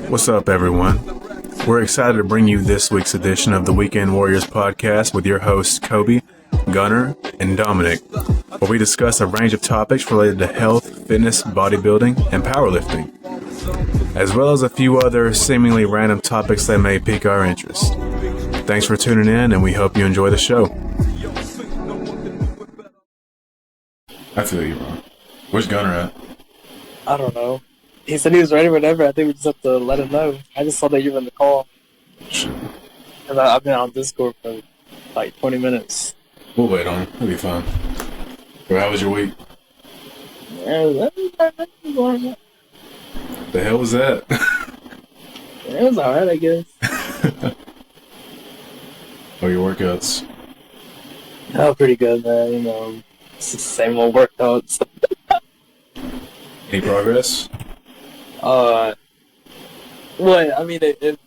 What's up, everyone? We're excited to bring you this week's edition of the Weekend Warriors podcast with your hosts, Kobe, Gunnar, and Dominic, where we discuss a range of topics related to health, fitness, bodybuilding, and powerlifting, as well as a few other seemingly random topics that may pique our interest. Thanks for tuning in, and we hope you enjoy the show. I feel you, bro. Where's Gunnar at? I don't know. He said he was ready whenever. I think we just have to let him know. I just saw that you were in the call. Shit. And I've been on Discord for like 20 minutes. We'll wait on it. It'll be fine. Well, how was your week? Yeah, The hell was that? it was alright, I guess. Oh, your workouts? Oh, pretty good, man. You know, it's the same old workouts. Any progress? What? I mean, if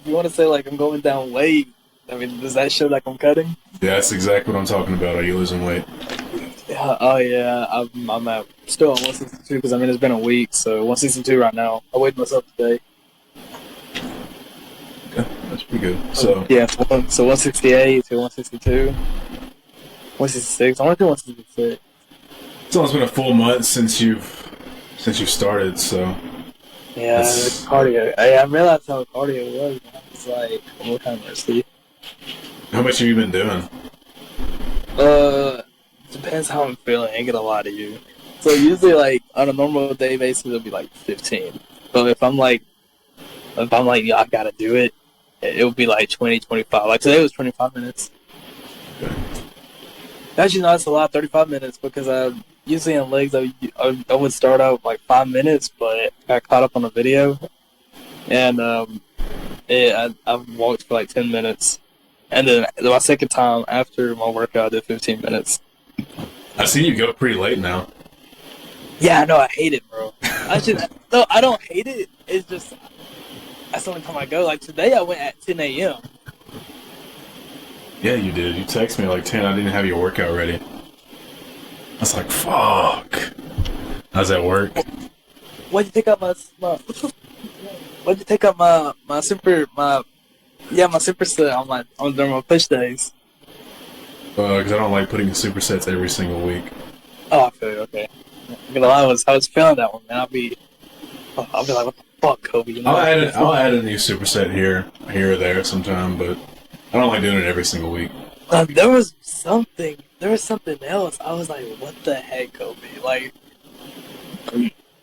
you want to say like I'm going down weight, I mean, does that show like I'm cutting? Yeah, that's exactly what I'm talking about. Are you losing weight? Yeah. Oh yeah. I'm at still on 162 because I mean it's been a week, so 162 right now. I weighed myself today. Okay, that's pretty good. So yeah, so 168 to 162, 166. I want to do 166. it's almost been a full month since you started, so yeah, it's cardio. I realized how cardio was. I was like, what kind of mercy? How much have you been doing? Depends how I'm feeling. I ain't gonna lie to you. So usually, like on a normal day basis, it'll be like 15. But if I'm like, yo, I gotta do it, it'll be like 20, 25. Like today was 25 minutes. Okay. Actually, no, it's a lot, 35 minutes, because usually in legs, I would start out like 5 minutes, but I got caught up on the video, and I walked for like 10 minutes, and then my second time after my workout, I did 15 minutes. I see you go pretty late now. Yeah, I know, I hate it, bro. No, I don't hate it. It's just that's the only time I go. Like today, I went at 10 a.m. Yeah, you did. You texted me like 10. I didn't have your workout ready. I was like, fuck. How's that work? Why'd you take out my super set during my push days? Because I don't like putting supersets every single week. Oh, I feel you, okay. I'm gonna lie, I was feeling that one, man. I'll be like, what the fuck, Kobe? You know, I'll add a new superset here or there sometime, but I don't like doing it every single week. There was something else. I was like, what the heck, Kobe? Like,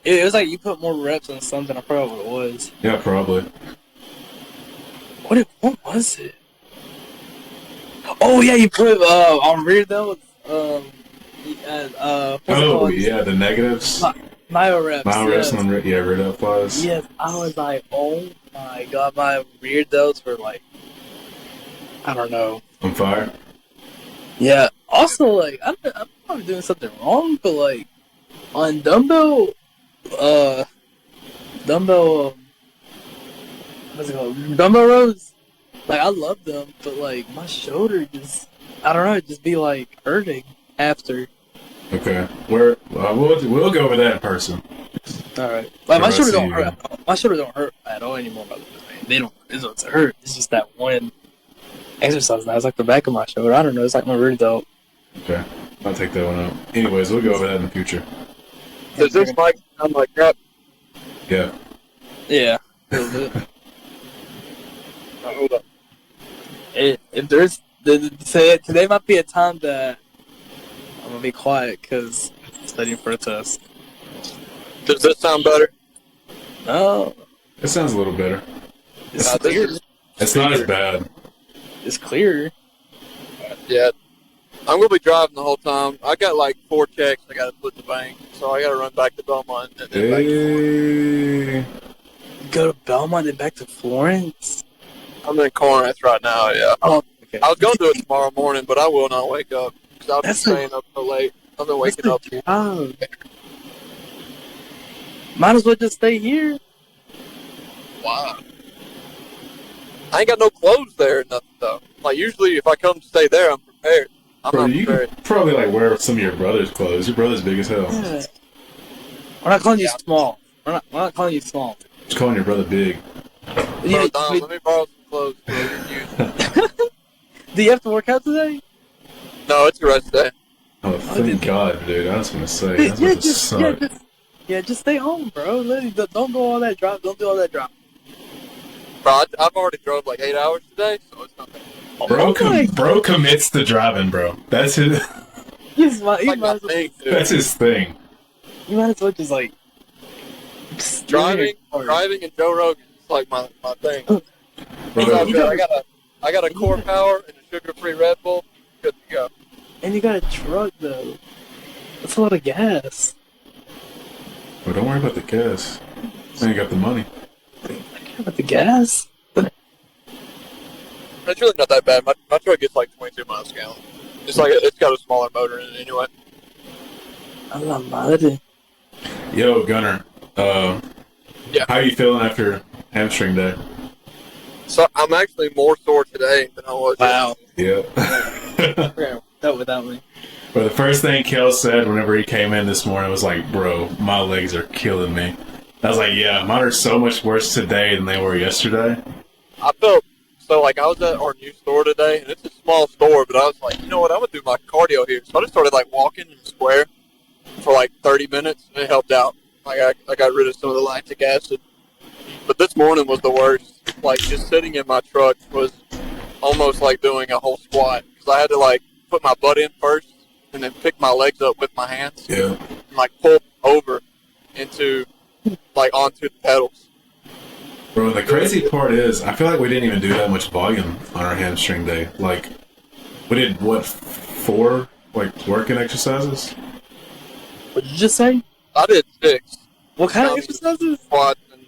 it was like you put more reps on something. I forgot what it was. Yeah, probably. What was it? Oh yeah, you put on rear delts. Yeah, the negatives. Myo reps. Yes. On rear delt flies. Yes, I was like, oh my god, my rear delts were like, I don't know. On fire? Yeah. Also, like, I'm probably doing something wrong, but like, on dumbbell, what's it called? Dumbbell rows. Like, I love them, but like, my shoulder just, I don't know, just be like hurting after. Okay. We'll go over that in person. All right. Like, my shoulder don't hurt. My shoulder don't hurt at all anymore. By the way, they don't. It's not to hurt. It's just that one exercise now. It's like the back of my shoulder. I don't know. It's like my rear delt. Okay. I'll take that one out. Anyways, we'll go over that in the future. Does this mic sound like crap? Yeah. Yeah. A little bit. Hold up. If there's today might be a time that I'm gonna be quiet because I'm studying for a test. Does this sound better? No. It sounds a little better. It's clear. It's not as bad. It's clear. Yeah. I'm going to be driving the whole time. I got like 4 checks I got to put in the bank, so I got to run back to Belmont and then back to Florence. Go to Belmont and back to Florence? I'm in Corinth right now, yeah. Oh, okay. I was going to do it tomorrow morning, but I will not wake up because I've been staying up so late. I've been waking up. Might as well just stay here. Wow. I ain't got no clothes there or nothing, though. Like, usually if I come to stay there, I'm prepared. You could probably like wear some of your brother's clothes. Your brother's big as hell. Yeah. We're not calling you small. We're not calling you small. calling your brother big. Bro, Dom, let me borrow some clothes. Do you have to work out today? No, it's the rest day. Oh, thank God, dude. I was gonna say that's about to suck. Just stay home, bro. Don't go all that drop. Don't do all that drop. Bro, I've already drove like 8 hours today, so it's not bad. Bro commits to driving, bro. That's his. That's his thing. You might as well just like driving and Joe Rogan. It's like my thing. Bro, I got a core power and a sugar-free Red Bull. Good to go. And you got a truck though. That's a lot of gas. Well, don't worry about the gas. Then you got the money. I care about the gas. It's really not that bad. My truck gets like 22 miles a gallon. It's got a smaller motor in it anyway. A la madre. Yo, Gunner. Yeah. How are you feeling after hamstring day? So I'm actually more sore today than I was. Wow. Yeah. That without me. But the first thing Kel said whenever he came in this morning was like, bro, my legs are killing me. I was like, yeah, mine are so much worse today than they were yesterday. I felt so like I was at our new store today, and it's a small store, but I was like, you know what, I'm gonna do my cardio here. So I just started like walking in the square for like 30 minutes, and it helped out. Like I got rid of some of the lactic acid. But this morning was the worst. Like just sitting in my truck was almost like doing a whole squat because I had to like put my butt in first and then pick my legs up with my hands. Yeah. And like pull over into like onto the pedals. Bro, the crazy part is, I feel like we didn't even do that much volume on our hamstring day. Like, we did, 4, like, working exercises? What did you just say? I did 6. What kind of exercises? Squats and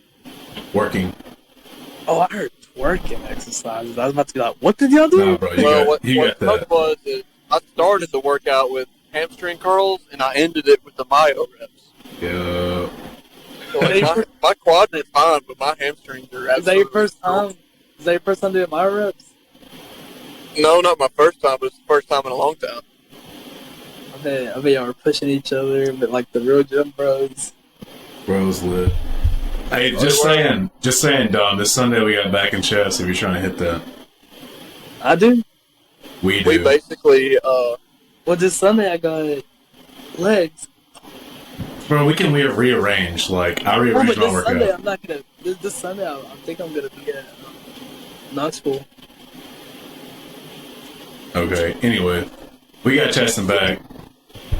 Working. Oh, I heard twerking exercises. I was about to be like, what did y'all do? No, bro, you got that. What was is I started the workout with hamstring curls and I ended it with the myo reps. Yeah. So like my quads are fine, but my hamstrings are absolutely. Is that your first time? Is that your first time doing myo reps? No, not my first time, but it's the first time in a long time. I bet y'all were pushing each other, but like the real gym bros. Bro's lit. Hey, just saying, Dom, this Sunday we got back in chest if you're trying to hit that. I do? We do. We basically, Well, this Sunday I got legs. Bro, we can rearrange. Like, I rearrange my workout. Sunday I'm not gonna. This Sunday I think I'm gonna be at Knoxville. Okay, anyway. We got chest and back.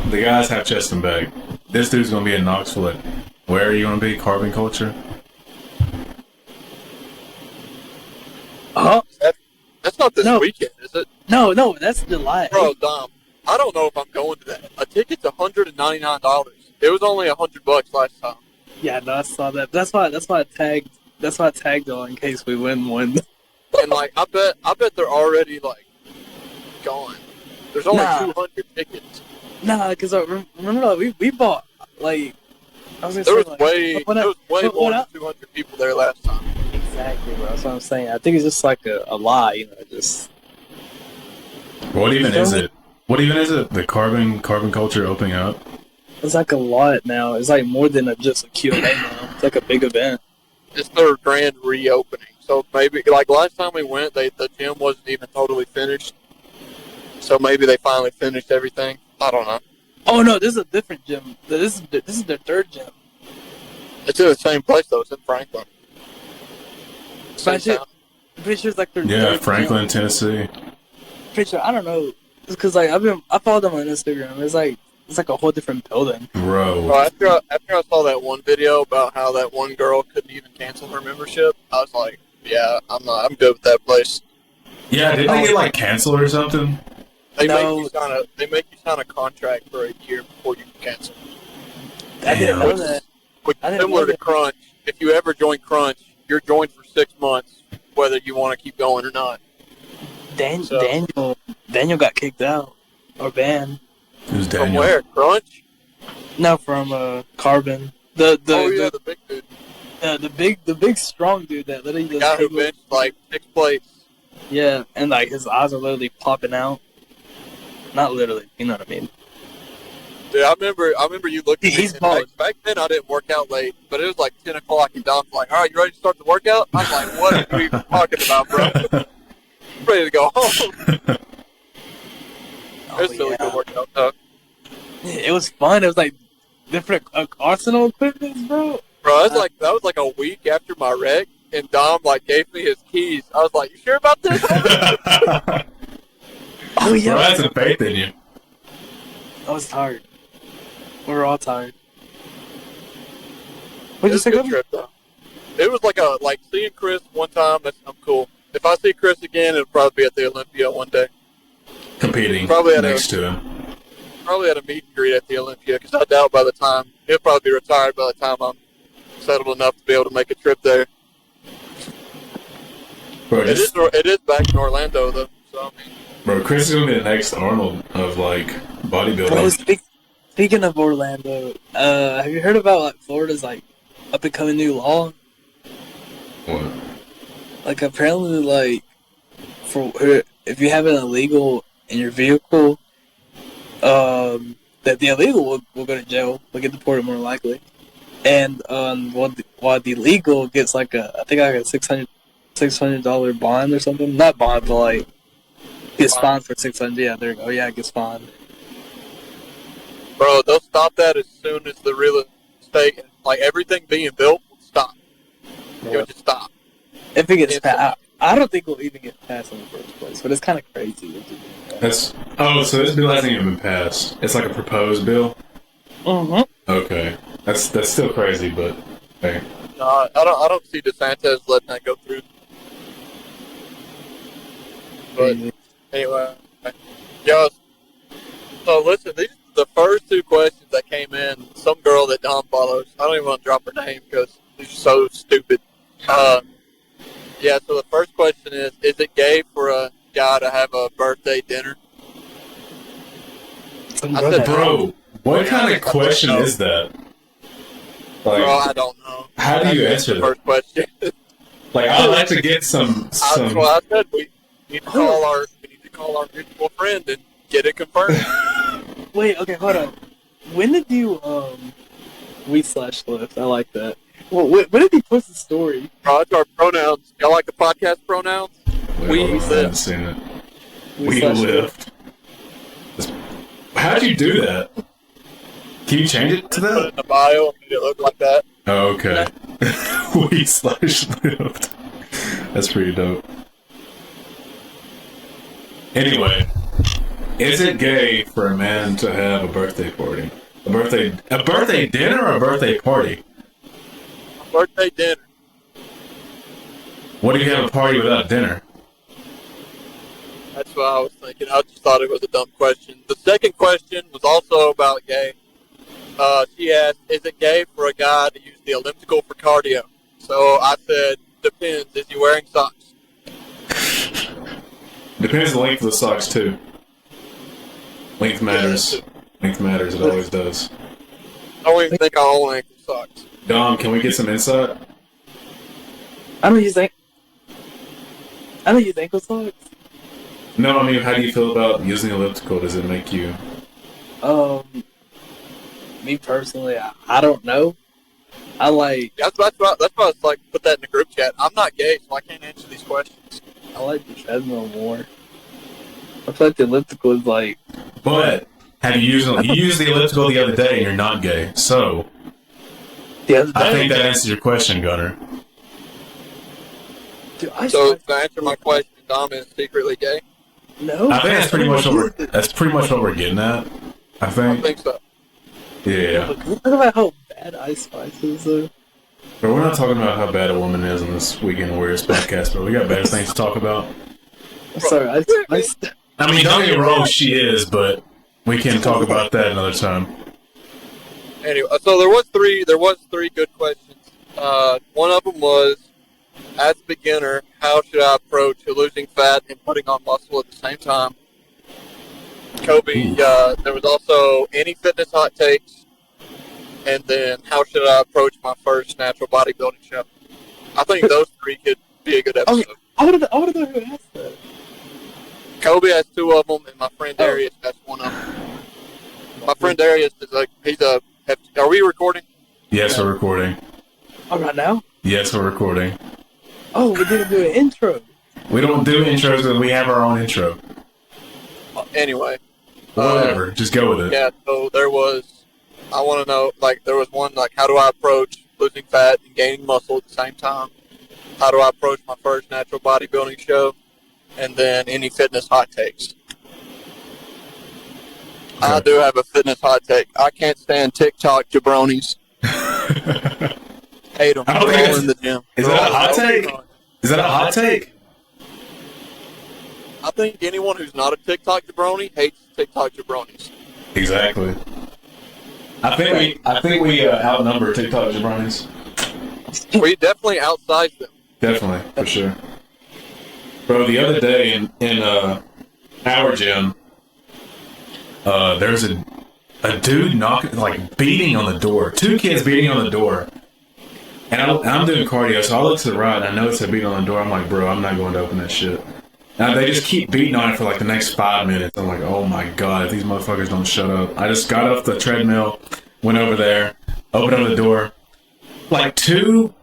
The guys have chest and back. This dude's gonna be in Knoxville. Where are you gonna be? Carbon Culture? that's not this weekend, is it? No, that's July. Bro, Dom, I don't know if I'm going to that. A ticket's $199. It was only $100 last time. Yeah, no, I saw that. That's why I tagged on in case we win one. And like, I bet they're already like gone. There's only 200 tickets. Nah, because remember like, we bought like. I was gonna there say, was way more than 200 people there last time. Exactly, bro. That's what I'm saying. I think it's just like a lie, you know, just. What even is it? What even is it? The carbon culture opening up? It's like a lot now. It's like more than just a Q&A now. It's like a big event. It's their grand reopening. So maybe, like last time we went, the gym wasn't even totally finished. So maybe they finally finished everything. I don't know. Oh no, this is a different gym. This is their third gym. It's in the same place though. It's in Franklin. I'm pretty sure it's like their third Franklin, gym. Tennessee. Pretty sure, I don't know. It's because like I followed them on Instagram. It's like a whole different building. Bro. Well, after I saw that one video about how that one girl couldn't even cancel her membership, I was like, yeah, I'm good with that place. Yeah, didn't they get like canceled or something? They make you sign a contract for a year before you can cancel. I didn't know that. Which is similar to Crunch. If you ever join Crunch, you're joined for 6 months, whether you want to keep going or not. Daniel got kicked out or banned. Who's Daniel? From where? Crunch? No, from Carbon. The big dude. The big strong dude that literally the guy who benched like 6th place. Yeah, and like his eyes are literally popping out. Not literally, you know what I mean. Dude, I remember you looked at me. He's And bald. back then, I didn't work out late, but it was like 10 o'clock, and Dom's like, "All right, you ready to start the workout?" I'm like, "What are you talking about, bro? I'm ready to go home." It was still a good workout, though. It was fun. It was like different arsenal equipment, bro. Bro, that was like a week after my wreck, and Dom like gave me his keys. I was like, "You sure about this?" Oh yeah. Bro, I had some faith in you. I was tired. We were all tired. It What'd you was say, a good Kobe? trip, though. It was like seeing Chris one time. I'm cool. If I see Chris again, it'll probably be at the Olympia one day. Competing Probably at next to him. Probably at a meet and greet at the Olympia, because I doubt by the time he'll probably be retired by the time I'm settled enough to be able to make a trip there. Bro, It is back in Orlando though, so I mean, bro, Chris is gonna be the next Arnold of like bodybuilding. Bro, speaking of Orlando, have you heard about like Florida's like up and coming new law? What? Like apparently, like if you have an illegal in your vehicle, that the illegal will go to jail, will get deported more likely, and while the legal gets like I think like a $600 bond or something. Not bond, but like gets fined for 600. Yeah, there you go. Yeah, gets fined. bro, they'll stop that as soon as the real estate, like everything being built, will stop. It would just stop. If it gets passed, I don't think we'll even get passed in the first place. But it's kind of crazy. So this bill hasn't even been passed. It's like a proposed bill. Okay, that's still crazy, but hey. No, I don't see DeSantis letting that go through. But anyway, yo, so listen, these are the first two questions that came in. Some girl that Dom follows. I don't even want to drop her name because she's so stupid. Yeah, so the first question is it gay for a guy to have a birthday dinner? I said, Bro, what kind of question is that? Like, bro, I don't know. How do you answer the that? first question? Like, I'd like to get some. That's why I said we need to call our mutual friend and get it confirmed. Wait, okay, hold on. When did you we/lift? I like that. Well, when did he post the story? Bro, it's our pronouns. Y'all like the podcast pronouns? We haven't seen it. We lift. How'd you do that? Can you change it to Put it that? in the bio and make it look like that. Oh, okay. We/lift. That's pretty dope. Anyway, is it gay for a man to have a birthday party? A birthday dinner or a birthday party? Birthday dinner. What if you have a party without dinner? That's what I was thinking. I just thought it was a dumb question. The second question was also about gay. She asked, is it gay for a guy to use the elliptical for cardio? So I said, depends. Is he wearing socks? Depends on the length of the socks, too. Length matters. Length matters. It always does. I don't even think I own ankle socks. Dom, can we get some insight? I don't use ankle socks. No, I mean, how do you feel about using elliptical? Does it make you... Me personally, I don't know. I like That's why I was like, put that in the group chat. I'm not gay, so I can't answer these questions. the treadmill more. I feel like the elliptical is like. But, have you used the elliptical the other day and you're not gay, so... The other day, I think that answers your question, Gunner. Dude, So to answer my question, Dom is secretly gay? no. I think that's pretty much what we're getting at. I I think. think so. Yeah. Can we talk about how bad Ice Spice is, though? But we're not talking about how bad a woman is on this Weekend Warriors podcast, but we got better things to talk about. I'm sorry, Ice. I mean, don't get me wrong, she is, but we can talk about that another time. Anyway, so there was three good questions. One of them was, as a beginner, how should I approach losing fat and putting on muscle at the same time? Kobe, there was also any fitness hot takes, and then how should I approach my first natural bodybuilding show? I think those three could be a good episode. I want to know who asked that. Kobe has two of them, and my friend Darius has one of them. My friend friend Darius is like, are we recording? Yes, we're recording. Oh, right now? Yes, we're recording. Oh, we didn't do an intro. We don't do intros, but we have our own intro. Anyway. Whatever, just go with it. Yeah, so I want to know, like, there was one, like, how do I approach losing fat and gaining muscle at the same time? How do I approach my first natural bodybuilding show? And then any fitness hot takes. Okay. I do have a fitness hot take. I can't stand TikTok jabronis. Hate them. They're all in the gym. Is that a hot take? Is that a hot take? I think anyone who's not a TikTok jabroni hates TikTok jabronis. Exactly. I think we outnumber TikTok jabronis. We definitely outsize them. Definitely, for sure. Bro, the other day in our gym, there's a dude beating on the door. 2 kids beating on the door. And I'm doing cardio, so I look to the right, and I notice they're beating on the door. I'm like, bro, I'm not going to open that shit. And they just keep beating on it for like the next 5 minutes. I'm like, oh my god, if these motherfuckers don't shut up. I just got off the treadmill, went over there, opened up the door. Like 2,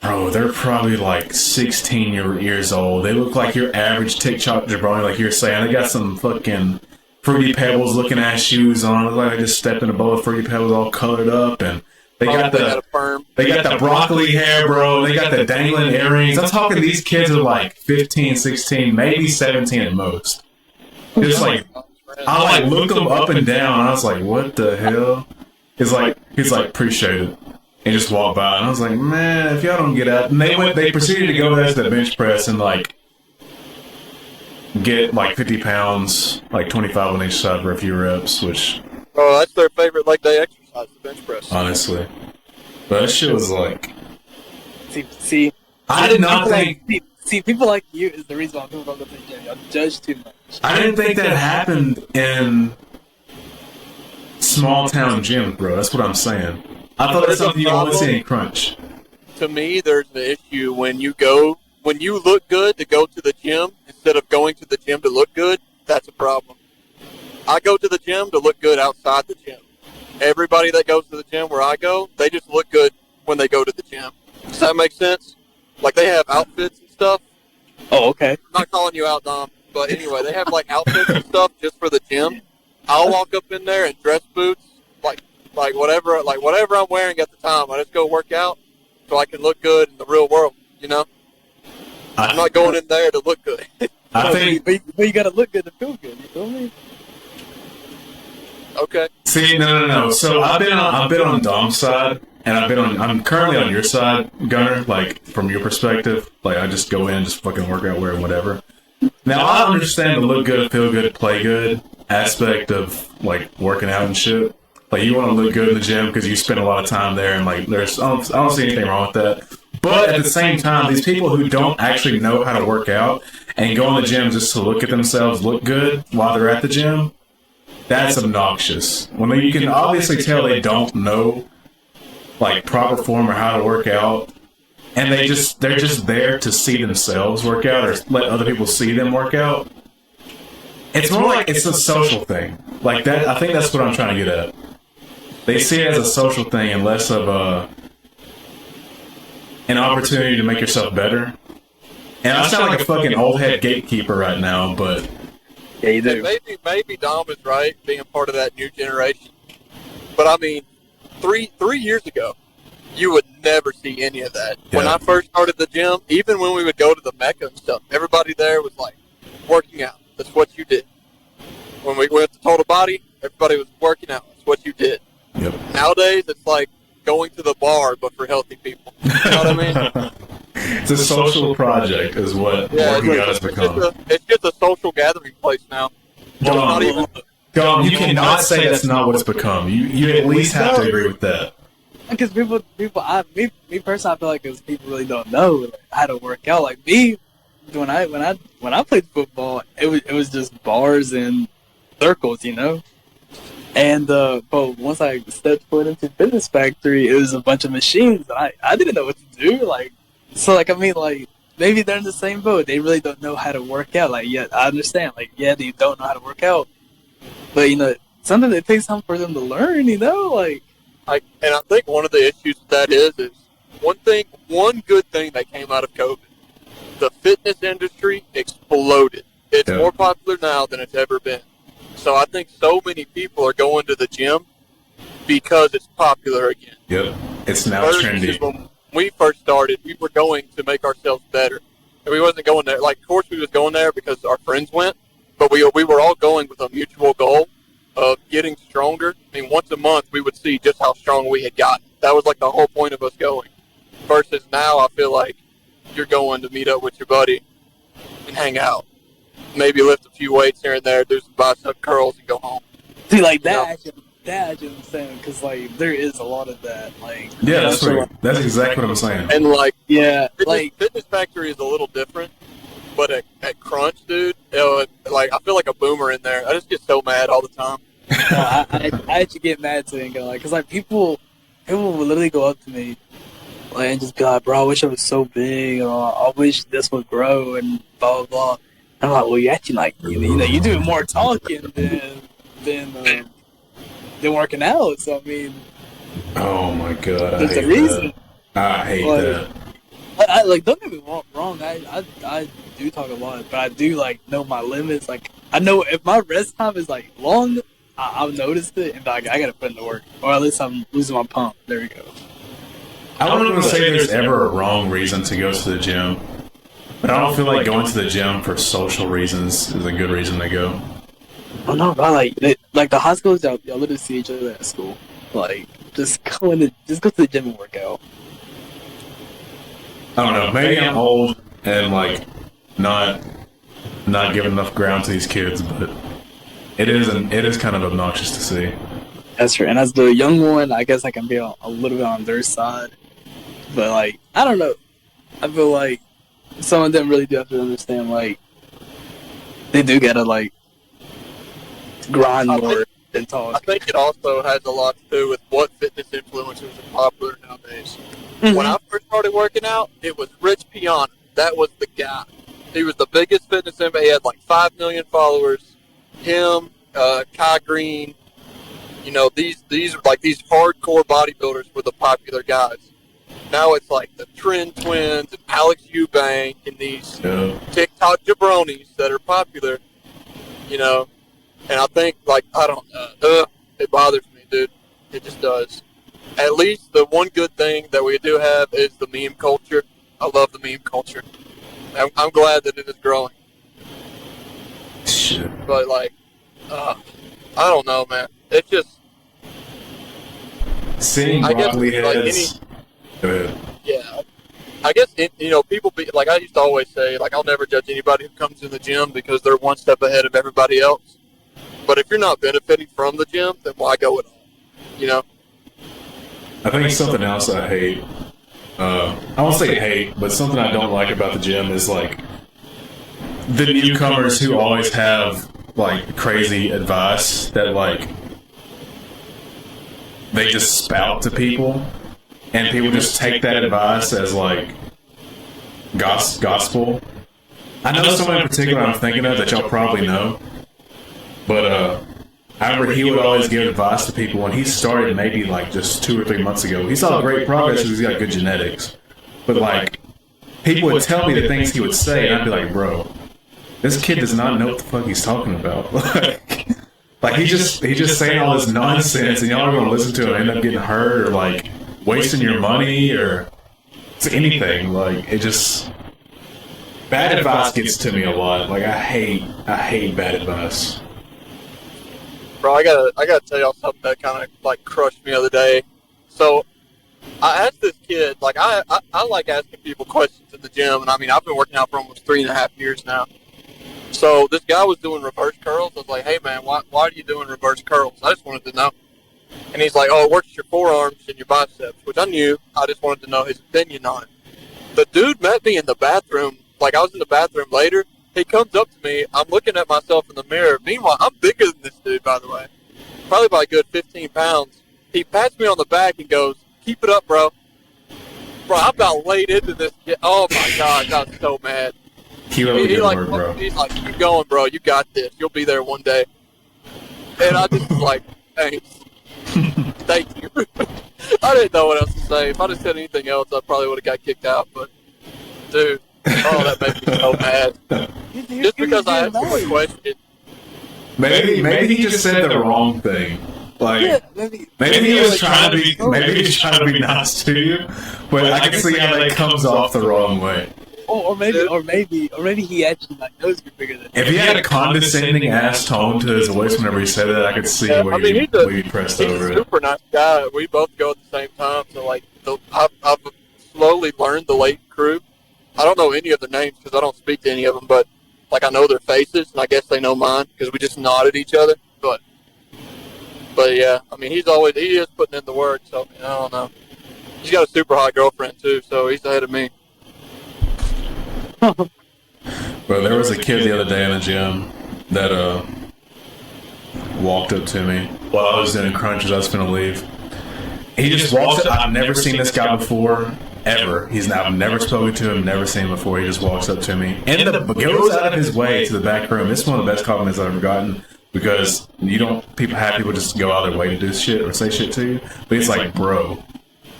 bro, they're probably like 16 years old. They look like your average TikTok jabroni, like you're saying. They got some fucking Fruity Pebbles looking ass shoes on. Look like they just stepped in a bowl of Fruity Pebbles all colored up, and they got the broccoli hair, bro. They got the dangling earrings. I'm talking these kids are like 15, 16, maybe 17 at most. Just like, I like looked them up and down, and I was like, what the hell? He's like, appreciate it. And just walked by, and I was like, man, if y'all don't get out. And they proceeded to go there to the bench press and like get like 50 pounds, like 25 on each side for a few reps, which... Oh, that's their favorite leg day exercise, the bench press. Honestly. But that shit was like... See, I did not think... See, people like you is the reason why people don't go to the gym. Y'all judge too much. I didn't think that happened in small town gyms, bro. That's what I'm saying. I thought that's something you always see in Crunch. To me, there's an issue when you look good to go to the gym instead of going to the gym to look good. That's a problem. I go to the gym to look good outside the gym. Everybody that goes to the gym where I go, they just look good when they go to the gym. Does that make sense? Like, they have outfits and stuff. Oh, okay. I'm not calling you out, Dom. But anyway, they have, like, outfits and stuff just for the gym. I'll walk up in there in dress boots, like whatever I'm wearing at the time. I just go work out so I can look good in the real world, you know? I'm not going in there to look good. I think... But you gotta look good to feel good, you feel me? Okay. See, no. So I've been on Dom's side, and I'm currently on your side, Gunner. Like from your perspective, like I just go in, just fucking work out, wear whatever. Now I understand the look good, feel good, play good aspect of like working out and shit. Like you want to look good in the gym because you spend a lot of time there, and like I don't see anything wrong with that. But at the same time, these people who don't actually know how to work out and go in the gym just to look at themselves look good while they're at the gym. That's obnoxious. When you can obviously tell they don't know like proper form or how to work out, and they're just there to see themselves work out or let other people see them work out. It's more like it's a social thing. Like that. I think that's what I'm trying to get at. They see it as a social thing and less of an opportunity to make yourself better. And I sound like a fucking old head gatekeeper right now, but. Yeah, you do. Maybe Dom is right, being part of that new generation. But I mean, three years ago, you would never see any of that. Yeah. When I first started the gym, even when we would go to the Mecca and stuff, everybody there was like working out. That's what you did. When we went to Total Body, everybody was working out. That's what you did. Yep. Nowadays, it's like going to the bar, but for healthy people. You know what I mean? It's a social project, is what working out has become. It's just a social gathering place now. Dom, you cannot say that's not what it's become. You at least have to agree with that. Because me personally, I feel like because people really don't know how to work out. Like me, when I played football, it was just bars and circles, you know. And but once I stepped foot into Fitness Factory, it was a bunch of machines, and I didn't know what to do. Maybe they're in the same boat. They really don't know how to work out. Like, yeah, I understand. Like, yeah, they don't know how to work out, but sometimes it takes time for them to learn, you know? Like, and I think one of the issues with that is one good thing that came out of COVID. The fitness industry exploded. It's more popular now than it's ever been. So I think so many people are going to the gym because it's popular again. Yep. It's now trendy. When we first started, we were going to make ourselves better. And we wasn't going there. Like, of course we was going there because our friends went, but we were all going with a mutual goal of getting stronger. I mean, once a month we would see just how strong we had gotten. That was like the whole point of us going. Versus now I feel like you're going to meet up with your buddy and hang out. Maybe lift a few weights here and there, do some bicep curls, and go home. See, like that I'm saying, because like there is a lot of that. Like, yeah, that's exactly what I'm saying. And like, Fitness Factory is a little different, but at Crunch, dude, like I feel like a boomer in there. I just get so mad all the time. I actually get mad too, because like people will literally go up to me, like, and just be like, "Bro, I wish I was so big," or "I wish this would grow," and blah blah blah. I'm like, well, you actually like, you do more talking than working out. So I mean, oh my god, there's a reason. I hate that. I like, don't get me wrong. I do talk a lot, but I do like know my limits. Like, I know if my rest time is like long, I'll notice it and like I gotta put in the work, or at least I'm losing my pump. There we go. I wouldn't want to say there's ever a wrong reason to go to the gym. But I don't feel like going to the gym for social reasons is a good reason to go. Oh no, but like the high schools, y'all literally see each other at school. Like, just go to the gym and work out. I don't know. Maybe I'm old and like not giving enough ground to these kids, but it is kind of obnoxious to see. That's right. And as the young one, I guess I can be a little bit on their side. But like, I don't know. I feel like some of them really do have to understand, like, they do gotta, like, grind more than talk. I think it also has a lot to do with what fitness influencers are popular nowadays. Mm-hmm. When I first started working out, it was Rich Piana. That was the guy. He was the biggest fitness influencer. He had like 5 million followers. Him, Kai Green, these hardcore bodybuilders were the popular guys. Now it's like the Trend Twins and Alex Eubank and these TikTok jabronis that are popular, And I think, like, I don't know, it bothers me, dude. It just does. At least the one good thing that we do have is the meme culture. I love the meme culture. I'm glad that it is growing. Shit. But, like, I don't know, man. It's just... Seeing broccoli heads... Go ahead. Yeah. I guess, people be like, I used to always say, like, I'll never judge anybody who comes in the gym because they're one step ahead of everybody else. But if you're not benefiting from the gym, then why go at all? I think something else I hate, I won't say hate, but something I don't like about the gym is, like, the newcomers who always have, like, crazy advice that, like, they just spout to people. And people just take that advice as, like, gospel. I know someone in particular I'm thinking of that y'all probably know. But I remember he would always give advice to people when he started maybe, like, just 2 or 3 months ago. He saw great progress because he's got good genetics. But, like, people would tell me the things he would say, and I'd be like, bro, this kid does not know what the fuck he's talking about. Like, he's just saying all this nonsense, and y'all are going to listen to him and end up getting hurt or, like, wasting your money or anything. Like, it just... Bad advice gets to me a lot. Like, I hate bad advice. Bro, I gotta tell y'all something that kind of, like, crushed me the other day. So, I asked this kid, like, I like asking people questions in the gym, and I mean, I've been working out for almost 3.5 years now. So, this guy was doing reverse curls. I was like, hey, man, why are you doing reverse curls? I just wanted to know. And he's like, oh, it works your forearms and your biceps, which I knew. I just wanted to know his opinion on it. The dude met me in the bathroom. Like, I was in the bathroom later. He comes up to me. I'm looking at myself in the mirror. Meanwhile, I'm bigger than this dude, by the way. Probably by a good 15 pounds. He pats me on the back and goes, keep it up, bro. Bro, I about laid into this. Oh, my God. I was so mad. Keep up the good work, bro. He's like, keep going, bro. You got this. You'll be there one day. And I just was like, thanks. Thank you. I didn't know what else to say. If I'd have said anything else, I probably would have got kicked out. But, dude, oh, that made me so mad. Just because I asked him a question. Maybe he just said the wrong thing. Like, Yeah, maybe he was trying to be nice to you, but I can see how that comes off the wrong way. or maybe he actually like knows you're bigger than him. If he had a condescending ass tone to his voice whenever he said that, I could see where you'd pressed over He's a it. super nice guy. We both go at the same time. So, like, I've slowly learned the late crew. I don't know any of their names because I don't speak to any of them, but, like, I know their faces, and I guess they know mine because we just nod at each other. But yeah, I mean, he is putting in the work, so I mean, I don't know. He's got a super hot girlfriend, too, so he's ahead of me. Bro, there was a kid the other day in the gym that walked up to me while I was doing crunches. I was going to leave. He just walks up. I've never seen this guy before, ever. I've never spoken to him, never seen him before. He just walks up to me and goes out of his way to the back room. This is one of the best compliments I've ever gotten. Because people just go out of their way to do shit or say shit to you. But it's like, bro,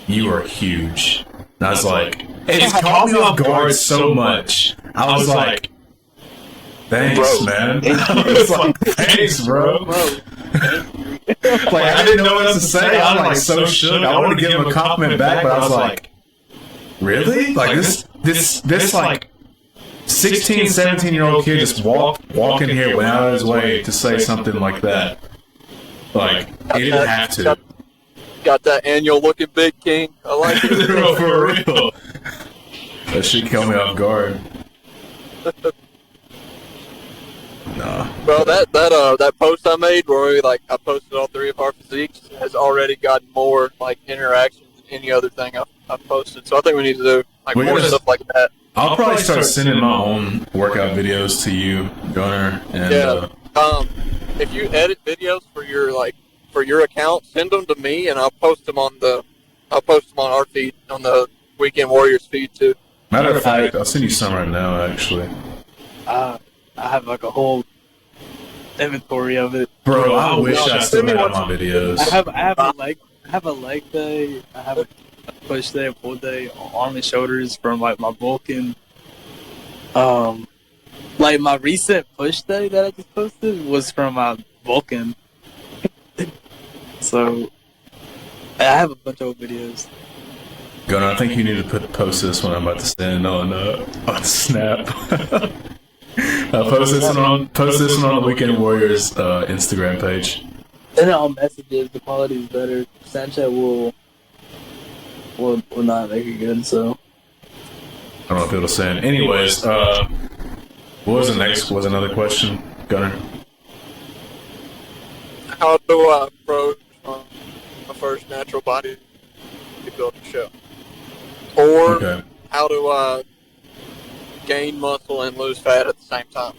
you are huge. And I was like, it caught me off guard so much. I was like, thanks, man. I was like, thanks, bro. Like, I didn't know what else to say. I was like so shook. I wanted to give him a compliment back, but I was like, really? Like this like 16, 17-year-old kid just walk in here, went out of his way to say something like that. Like, he didn't have to. Got that annual looking big king. I like it. Bro, for real. That shit caught me off guard. Nah. Bro, that post I made where I posted all three of our physiques has already gotten more like interactions than any other thing I've posted. So I think we need to do more stuff like that. I'll probably start sending my own workout videos to you, Gunner. And, if you edit videos for your account, send them to me, and I'll post them on our feed, on the Weekend Warriors feed too. Matter of fact, I'll send you some right now. Actually, I have like a whole inventory of it. Bro, I wish I still had my videos. I have a leg day. I have a push day, a pull day, arm and shoulders from like my Vulcan. Like my recent push day that I just posted was from my Vulcan. So I have a bunch of old videos. Gunnar, I think you need to post this one I'm about to send on Snap. I'll post this one on the Weekend Warriors Instagram page. And on messages, the quality is better. Snapchat will not make it good, so I don't know if it'll send. Anyways, what was the next? Was another question, Gunnar? How do I approach my first natural bodybuilding show? Or how do I gain muscle and lose fat at the same time?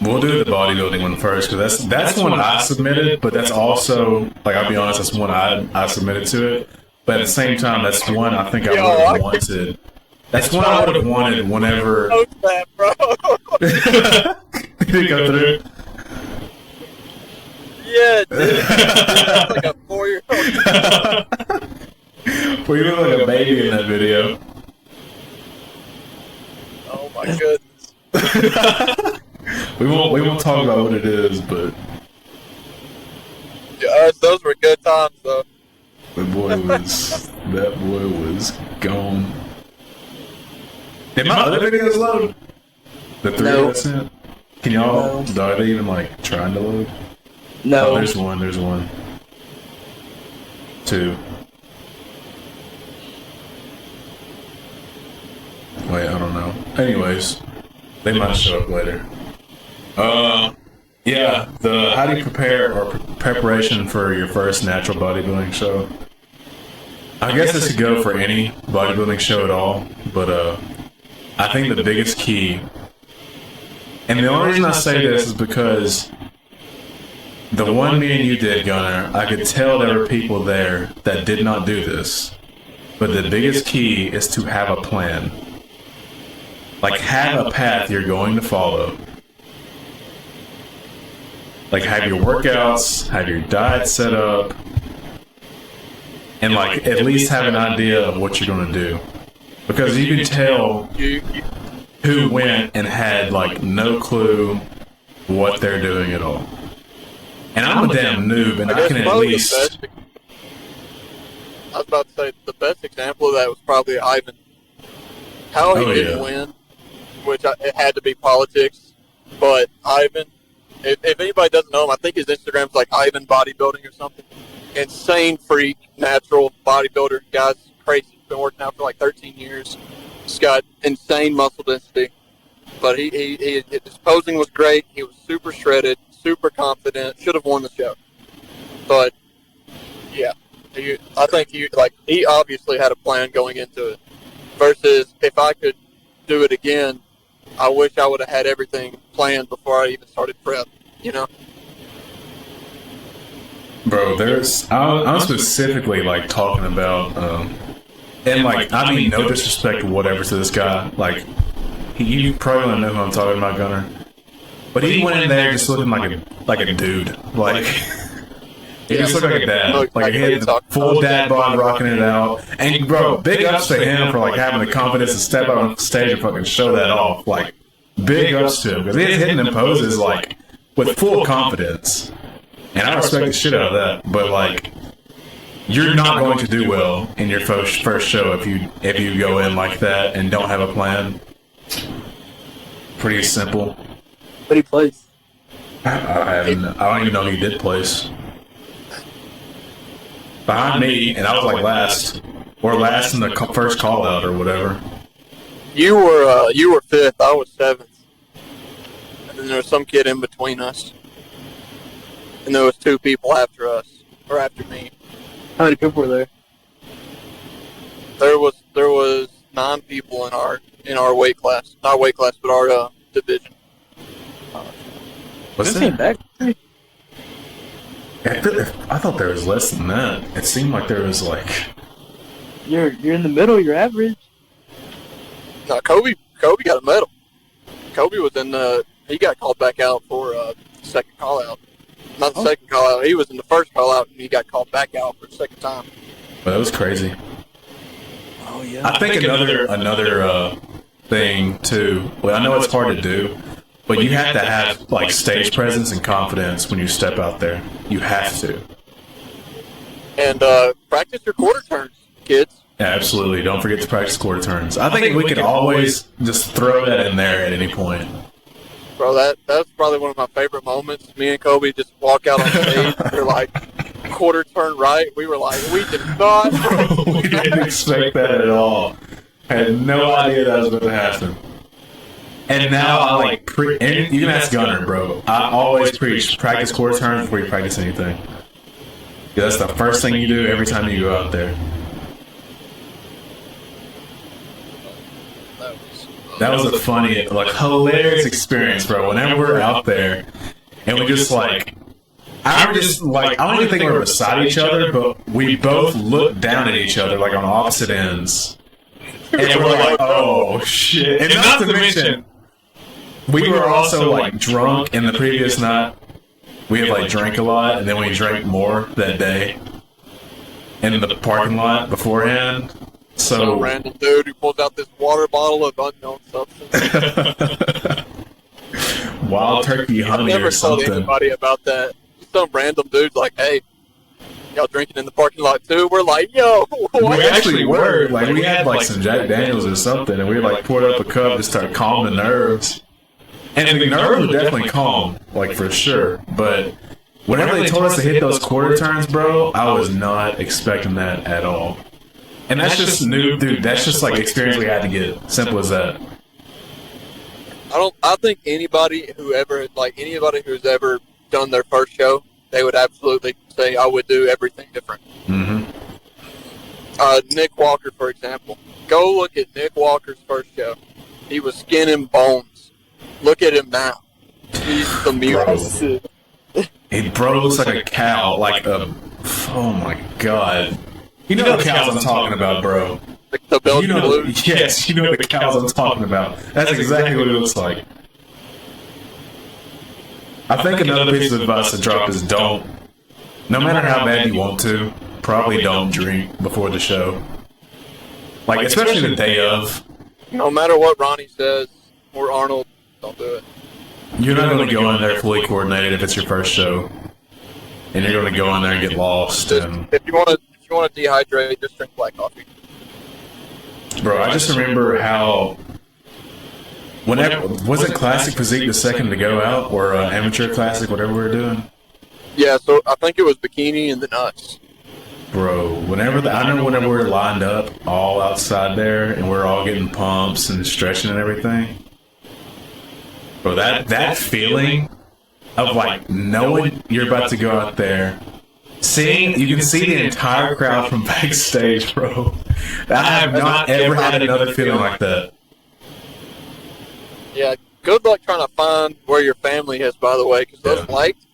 We'll do the bodybuilding one first, because that's one I submitted, but that's also, like, I'll be honest, that's one I submitted to it. But at the same time, that's one I think I would have wanted. That's one I would have wanted whenever. That, bro. Did it go through? Yeah, dude. That's like a 4-year-old. Well, you look like a baby in that video. Oh my goodness. We won't talk about what it is, but yeah, those were good times though. that boy was gone. Did my other videos load? The three that I sent? Can y'all? No. Are they even like trying to load? no. Oh, there's one. 2. Wait, I don't know. Anyways, they might show up later. Yeah, the how do you prepare or preparation for your first natural bodybuilding show? I guess this could go for any bodybuilding show at all, but I think the biggest key, and the only reason I say this is because the one me and you did, Gunnar, I could tell there were people there that did not do this, but the biggest key is to have a plan. Like, have a path you're going to follow. Like, have your workouts, have your diet set up, and, like, at least have an idea of what you're going to do. Because you can tell who went and had, like, no clue what they're doing at all. And I'm a damn noob, and I can at least... I was about to say, the best example of that was probably Ivan. How he didn't win, which it had to be politics, but Ivan, if anybody doesn't know him, I think his Instagram's like Ivan Bodybuilding or something. Insane freak, natural bodybuilder. Guy's crazy. He's been working out for like 13 years. He's got insane muscle density. But his posing was great. He was super shredded, super confident. Should have won the show. But, yeah. I think he obviously had a plan going into it. Versus, if I could do it again, I wish I would have had everything planned before I even started prep, you know? Bro, I'm specifically, like, talking about, and, like, I mean, no disrespect or whatever to this guy. Like, you probably don't know who I'm talking about, Gunner. But he went in there just looking like a dude. Like, he just looked like a dad. Like, he had the full dad bod rocking it out. And, bro, big ups to him for, like, having the confidence to step out on stage and fucking show that off. Like, big ups to him. Because he's hitting them poses, like, with full confidence. And I respect the shit out of that. But, like, you're not going to do well in your first show if you go in like that and don't have a plan. Pretty simple. But he plays. I don't even know he did place. Behind me, and I was like last in the first call out or whatever. You were fifth. I was seventh, and then there was some kid in between us, and there was two people after us or after me. How many people were there? There was 9 people in our weight class, not weight class, but our division. What's that? I thought there was less than that. It seemed like there was like... You're in the middle. You're average. No, Kobe got a medal. Kobe was in the... He got called back out for second call out. Not the second call out. He was in the first call out, and he got called back out for the second time. Well, that was crazy. Oh yeah. I think another thing too. Well, I know it's hard to do. But you have to have, like, stage presence and confidence when you step out there. You have to. And practice your quarter turns, kids. Yeah, absolutely. Don't forget to practice quarter turns. I think we could always just throw that in there at any point. Bro, that's probably one of my favorite moments. Me and Kobe just walk out on stage. We're like, quarter turn right. We were like, we did not. We didn't expect that at all. I had no idea that was going to happen. And now I like and you can ask Gunner, bro. I always preach practice quarter turns before you practice anything. Yeah, that's the first thing you do every time you go out there. That was a funny, like, hilarious experience, bro. Whenever we're out there, and we just like, I don't even think we were beside each other, but we both looked down at each other like on opposite ends, and we're like, oh shit! And not to mention, we were also, like, drunk in the previous night. We had, like, drank a lot, and then we drank more that day in the parking lot beforehand. So random dude who pulls out this water bottle of unknown substance. Wild turkey honey or something. I've never told anybody about that. Some random dude's like, hey, y'all drinking in the parking lot too? We're like, yo, what? We actually were. Like, we had, like, some Jack Daniels or something, and we, like, poured up a cup to start calming the nerves. And the nerves were definitely calm, like, for sure. But whenever they told us to hit those quarter turns, bro, I was not expecting that at all. And that's just new, dude. That's just, like, experience we had to get. Simple as that. I think anybody who's ever done their first show, they would absolutely say I would do everything different. Mm-hmm. Nick Walker, for example. Go look at Nick Walker's first show. He was skin and bones. Look at him now. He's the mutant. Bro looks like a cow. Like a... Oh, my God. You know the cows I'm talking about, bro. The Belgian Blues? Yes, you know the cows I'm talking about. That's exactly what it looks like. I think another piece of advice to drop is don't, no matter how bad you want to, probably don't drink before the show. Like, especially the day of. No matter what Ronnie says or Arnold, don't do it. You're not going to go in there fully coordinated if it's your first show. And you're going to go in there and get lost. And if you want to dehydrate, just drink black coffee. Bro, I just remember how, whenever, was it Classic Physique the second to go out, or Amateur Classic, whatever we were doing? Yeah, so I think it was bikini and the nuts. Bro, I know whenever we're lined up all outside there and we're all getting pumps and stretching and everything. Bro, that feeling of like knowing you're about to go out there, you can see the entire crowd from backstage, bro. I have not ever had another feeling like that. Yeah, good luck trying to find where your family is, by the way, because those lights,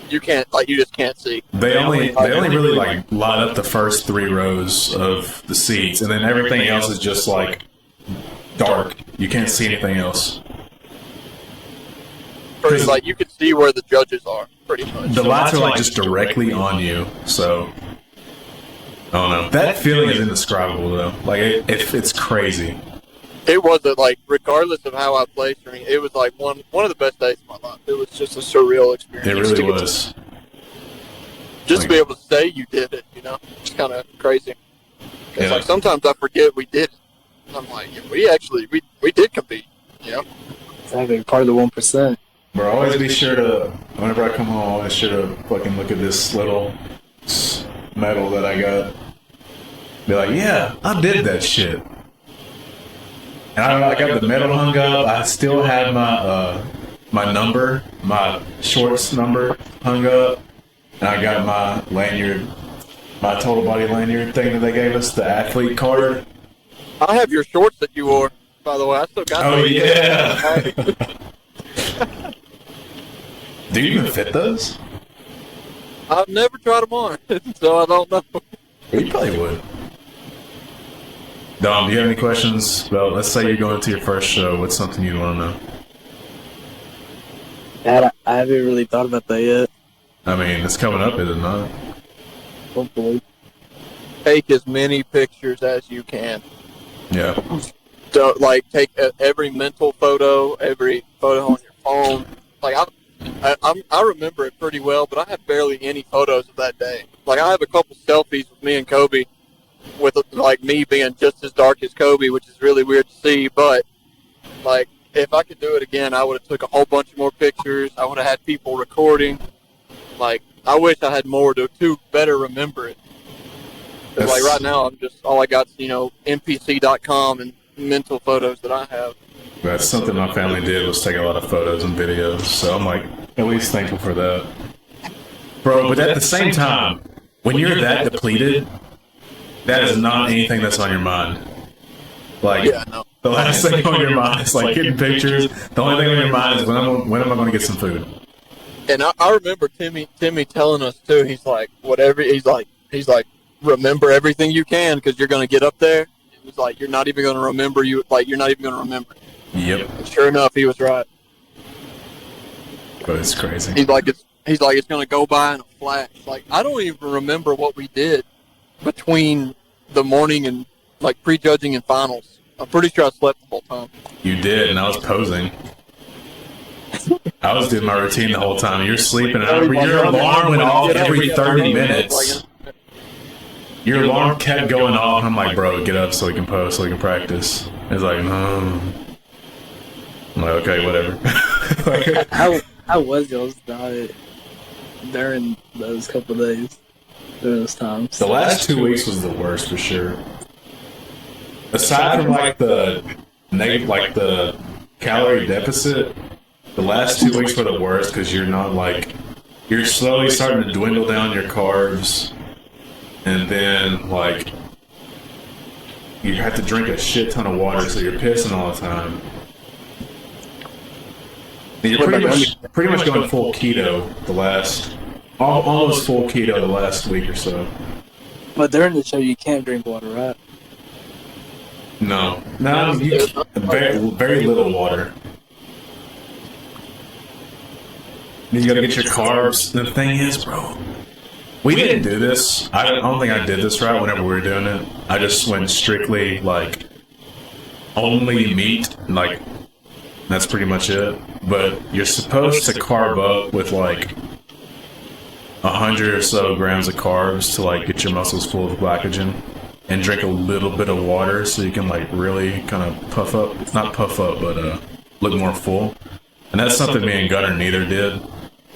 you just can't see. They only really like light up the first 3 rows of the seats, and then everything else is just like dark. You can't see anything else. Pretty, like, you can see where the judges are, pretty much. The lights are like just directly on you, so I don't know. That feeling is indescribable, though. Like it's crazy. It wasn't like, regardless of how I placed, it was like one of the best days of my life. It was just a surreal experience. It really was. Just to be able to say you did it, it's kind of crazy. It's like sometimes I forget we did it. I'm like, we did compete, Exactly, part of the 1%. Bro, always be sure to, whenever I come home, always sure to fucking look at this little medal that I got. Be like, yeah, I did that shit. And I got the medal hung up. I still have my number, my shorts number hung up. And I got my lanyard, my total body lanyard thing that they gave us, the athlete card. I have your shorts that you wore, by the way. I still got those. Oh, yeah. Do you even fit those? I've never tried them on, so I don't know. You probably would. Dom, do you have any questions about, let's say you're going to your first show, what's something you want to know? I haven't really thought about that yet. I mean, it's coming up, is it not? Hopefully. Take as many pictures as you can. Yeah. Don't, take every mental photo, every photo on your phone. I remember it pretty well, but I have barely any photos of that day. I have a couple selfies with me and Kobe, with me being just as dark as Kobe, which is really weird to see. But if I could do it again, I would have took a whole bunch more pictures. I would have had people recording. I wish I had more to better remember it. Because right now, all I got is NPC.com and mental photos that I have. That's something my family did, was take a lot of photos and videos. So I'm at least thankful for that. Bro, but at the same time, when you're that depleted, that is not anything that's on your mind. The last thing on your mind is getting pictures. The only thing on your mind is when am I going to get some food? And I remember Timmy telling us too. He's like, remember everything you can, because you're going to get up there. He's like, you're not even going to remember You're not even going to remember it. Yep. And sure enough, he was right. But it's crazy. He's like, it's going to go by in a flash. I don't even remember what we did between the morning and prejudging and finals. I'm pretty sure I slept the whole time. You did, and I was posing. I was doing my routine the whole time. You're sleeping, and your alarm went off every 30 minutes. Your alarm kept going off, and I'm like, bro, get up so we can post, so we can practice. It's like, no. I'm like, okay, whatever. How was y'all's diet during those couple of days, during those times? The last 2 weeks was the worst for sure. Aside from the calorie deficit, the last 2 weeks were the worst because you're not you're slowly starting to dwindle down your carbs, and then you have to drink a shit ton of water, so you're pissing all the time. And you're pretty much going full keto almost full keto the last week or so. But during the show, you can't drink water, right? No, very little water. You gotta get your carbs. The thing is, bro, we didn't do this. I don't think I did this right whenever we were doing it. I just went strictly, like, only meat. Like, that's pretty much it. But you're supposed to carb up with, like, 100 or so grams of carbs to, like, get your muscles full of glycogen. And drink a little bit of water so you can, like, really kind of puff up. Not puff up, but look more full. And that's something me and Gunner neither did.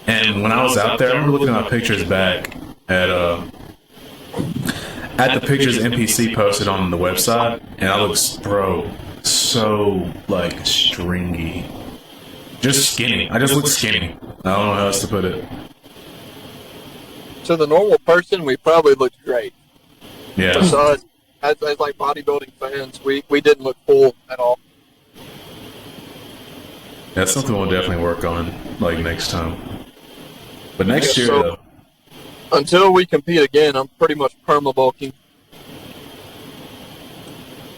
And when I was out there, I remember looking at my pictures back at the pictures NPC posted on the website, and I looked, bro, so, like, stringy. Just skinny. I just looked skinny. I don't know how else to put it. To the normal person, we probably looked great. Yeah. So as like bodybuilding fans, we didn't look full at all. That's something we'll definitely work on, like, next time. But next year, So, though, until we compete again, I'm pretty much perma-bulking.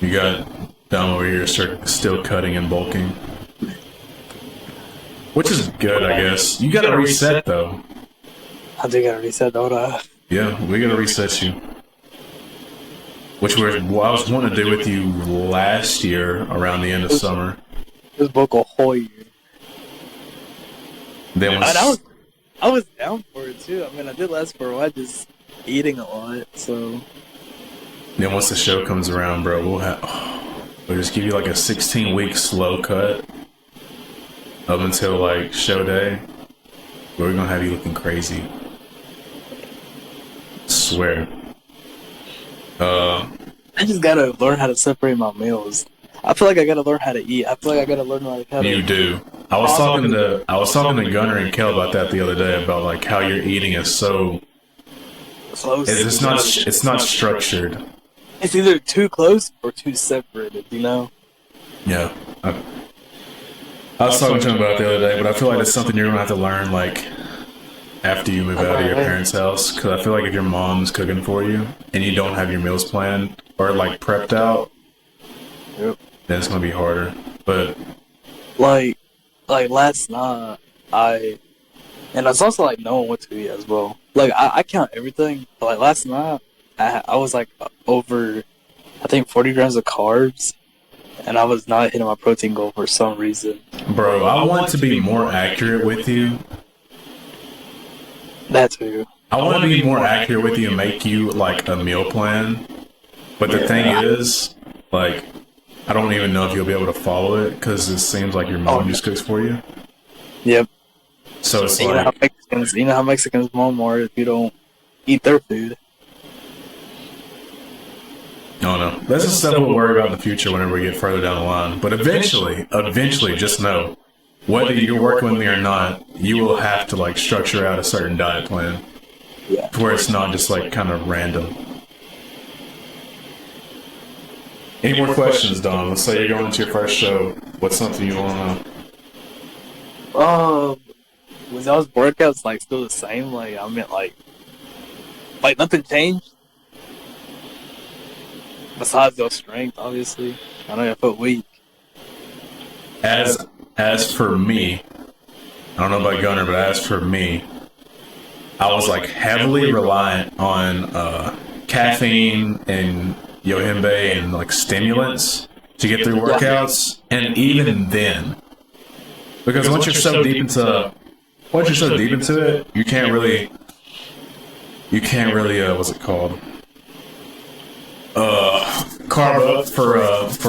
you got Dom over here still cutting and bulking. Which is good, I guess. You gotta reset, though. I do gotta reset, don't I? Yeah, we gotta reset you. Which I was wanting to do with you last year around the end of summer. This book a whole year. Then And I was down for it too. I mean, I did last for a while, just eating a lot. So once the show comes around, bro, we'll just give you like a 16-week slow cut up until like show day. We're gonna have you looking crazy. Swear. I just gotta learn how to separate my meals. I feel like I gotta learn how to eat. I feel like I gotta learn how to. You do. I was talking to Gunner and Kel about that the other day, about like how your eating is so Close. it's not structured. It's either too close or too separated. You know. Yeah. I was talking to him about it the other day, but I feel like it's something you're gonna have to learn like after you move out of your parents' house, because I feel like if your mom's cooking for you and you don't have your meals planned or like prepped out, Yep. then it's gonna be harder. But Like last night, and it's also like knowing what to eat as well. Like I count everything. But like last night, I was like over, I think 40 grams of carbs, and I was not hitting my protein goal for some reason. bro, I want to be more accurate with you. That too. I want to be more accurate with you and make you like a meal plan. But the thing is, like, I don't even know if you'll be able to follow it because it seems like your mom just cooks for you. Yep. So it's You know like, how Mexicans moan more if you don't eat their food. no, that's the stuff we'll worry about in the future whenever we get further down the line. But eventually, just know, whether you're working with me or not, you will have to like structure out a certain diet plan Yeah. where it's not just like kind of random. Any more questions, Don? Let's say you're going into your first show. What's something you want to know? Was those workouts like still the same? Like I meant like nothing changed besides your strength. Obviously, I know I felt weak. As for me, I don't know about Gunner, but as for me, I was like heavily reliant on caffeine and yohimbe and like stimulants to get through workouts, and even then, because once you're so deep into it, you can't really what's it called? Carb up for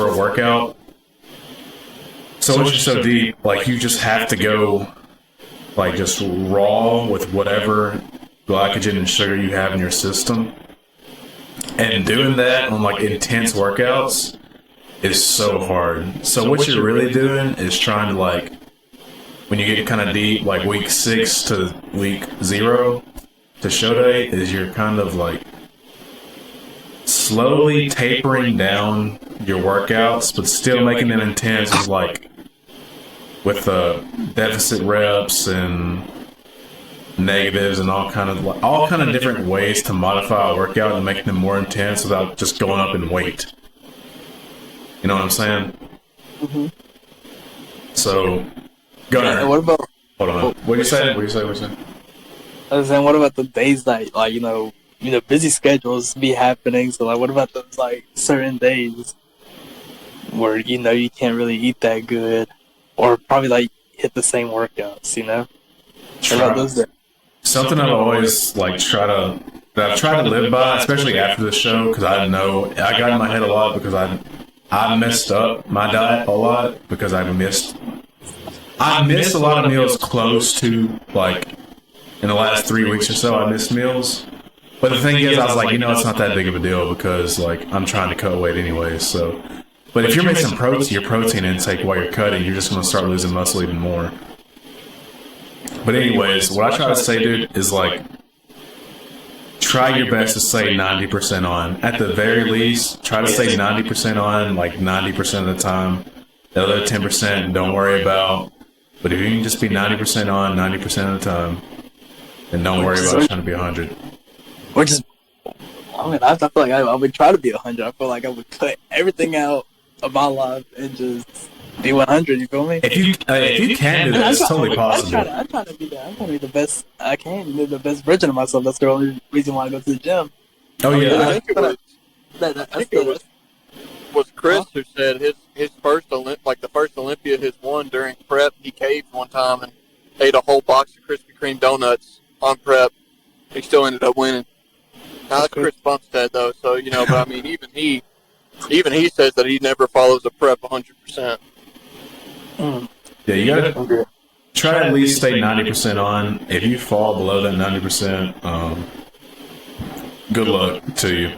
a workout. So once you're so deep, like you just have to go like just raw with whatever glycogen and sugar you have in your system. And doing that on like intense workouts is so hard. So what you're really doing is trying to like, when you get kind of deep, like week 6 to week 0 to show day, is you're kind of like slowly tapering down your workouts, but still making them intense, is like with deficit reps and negatives and all kind of different ways to modify a workout and make them more intense without just going up in weight. You know what I'm saying? Mm-hmm. So, Gunner, And what about Hold on. What you say? What you say? What you say? I was saying, what about the days that, like, busy schedules be happening? So, like, what about those, like, certain days where, you can't really eat that good or probably, like, hit the same workouts, What about those days? Something I've always, like, that I've tried to live by, especially after the show, because I know I got in my head a lot because I messed up my diet a lot because I missed a lot of meals close to, like, in the last 3 weeks or so, I missed meals. But the thing is, I was like, it's not that big of a deal because, like, I'm trying to cut weight anyways, so. But if you're missing your protein intake while you're cutting, you're just going to start losing muscle even more. But anyways, what I try to say, dude, is, like, try your best to stay 90% on. At the very least, try to stay 90% on, like, 90% of the time. The other 10% don't worry about. But if you can just be 90% on 90% of the time, then don't worry about trying to be 100. Which is, I feel like I would try to be 100. I feel like I would cut everything out of my life and just be 100. You feel me? If you can do that, it's totally possible. I try to be that. I'm trying to be the best I can, be the best version of myself. That's the only reason why I go to the gym. Oh yeah, I think it was Chris who said his first the first Olympia his won during prep. He caved one time and ate a whole box of Krispy Kreme donuts on prep. He still ended up winning. Now that's Chris Bumstead though, so but I mean even he says that he never follows a prep 100%. Yeah, you gotta try to at least stay 90% on. If you fall below that 90%, good luck to you.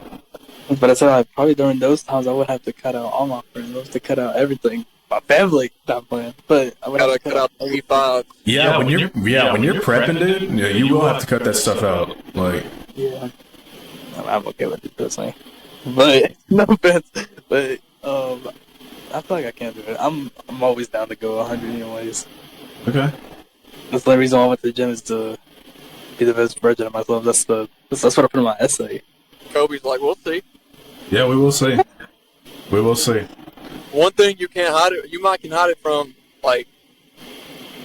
But I said probably during those times I would have to cut out all my friends. I would have to cut out everything. My family, not playing, but I would have to cut out 85. Yeah, when you're prepping, dude, you will have to cut that stuff out. Like, yeah, I'm okay with it personally. But no offense, but I feel like I can't do it. I'm always down to go 100 anyways. Okay. That's the only reason why I went to the gym is to be the best version of myself. That's what I put in my essay. Kobe's like, we'll see. Yeah, we will see. We will see. One thing you can't hide it. You might can hide it from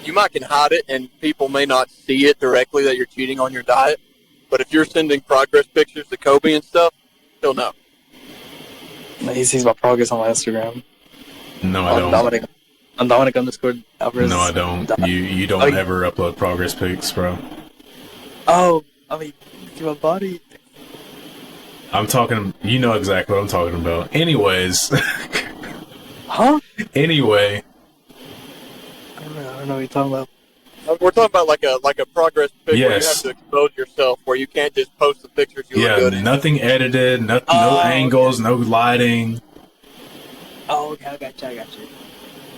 you might can hide it, and people may not see it directly that you're cheating on your diet. But if you're sending progress pictures to Kobe and stuff, he'll know. He sees my progress on my Instagram. No, I don't. I'm Dominic _ Alvarez. No, I don't. You don't ever upload progress pics, bro. Oh, I mean, see my body. I'm talking, you know exactly what I'm talking about. Anyways. Huh? Anyway. I don't know what you're talking about. We're talking about like a progress picture where you have Yes. to expose yourself, where you can't just post the pictures you look good in. Nothing edited, no angles, no lighting. Oh, okay, I got you.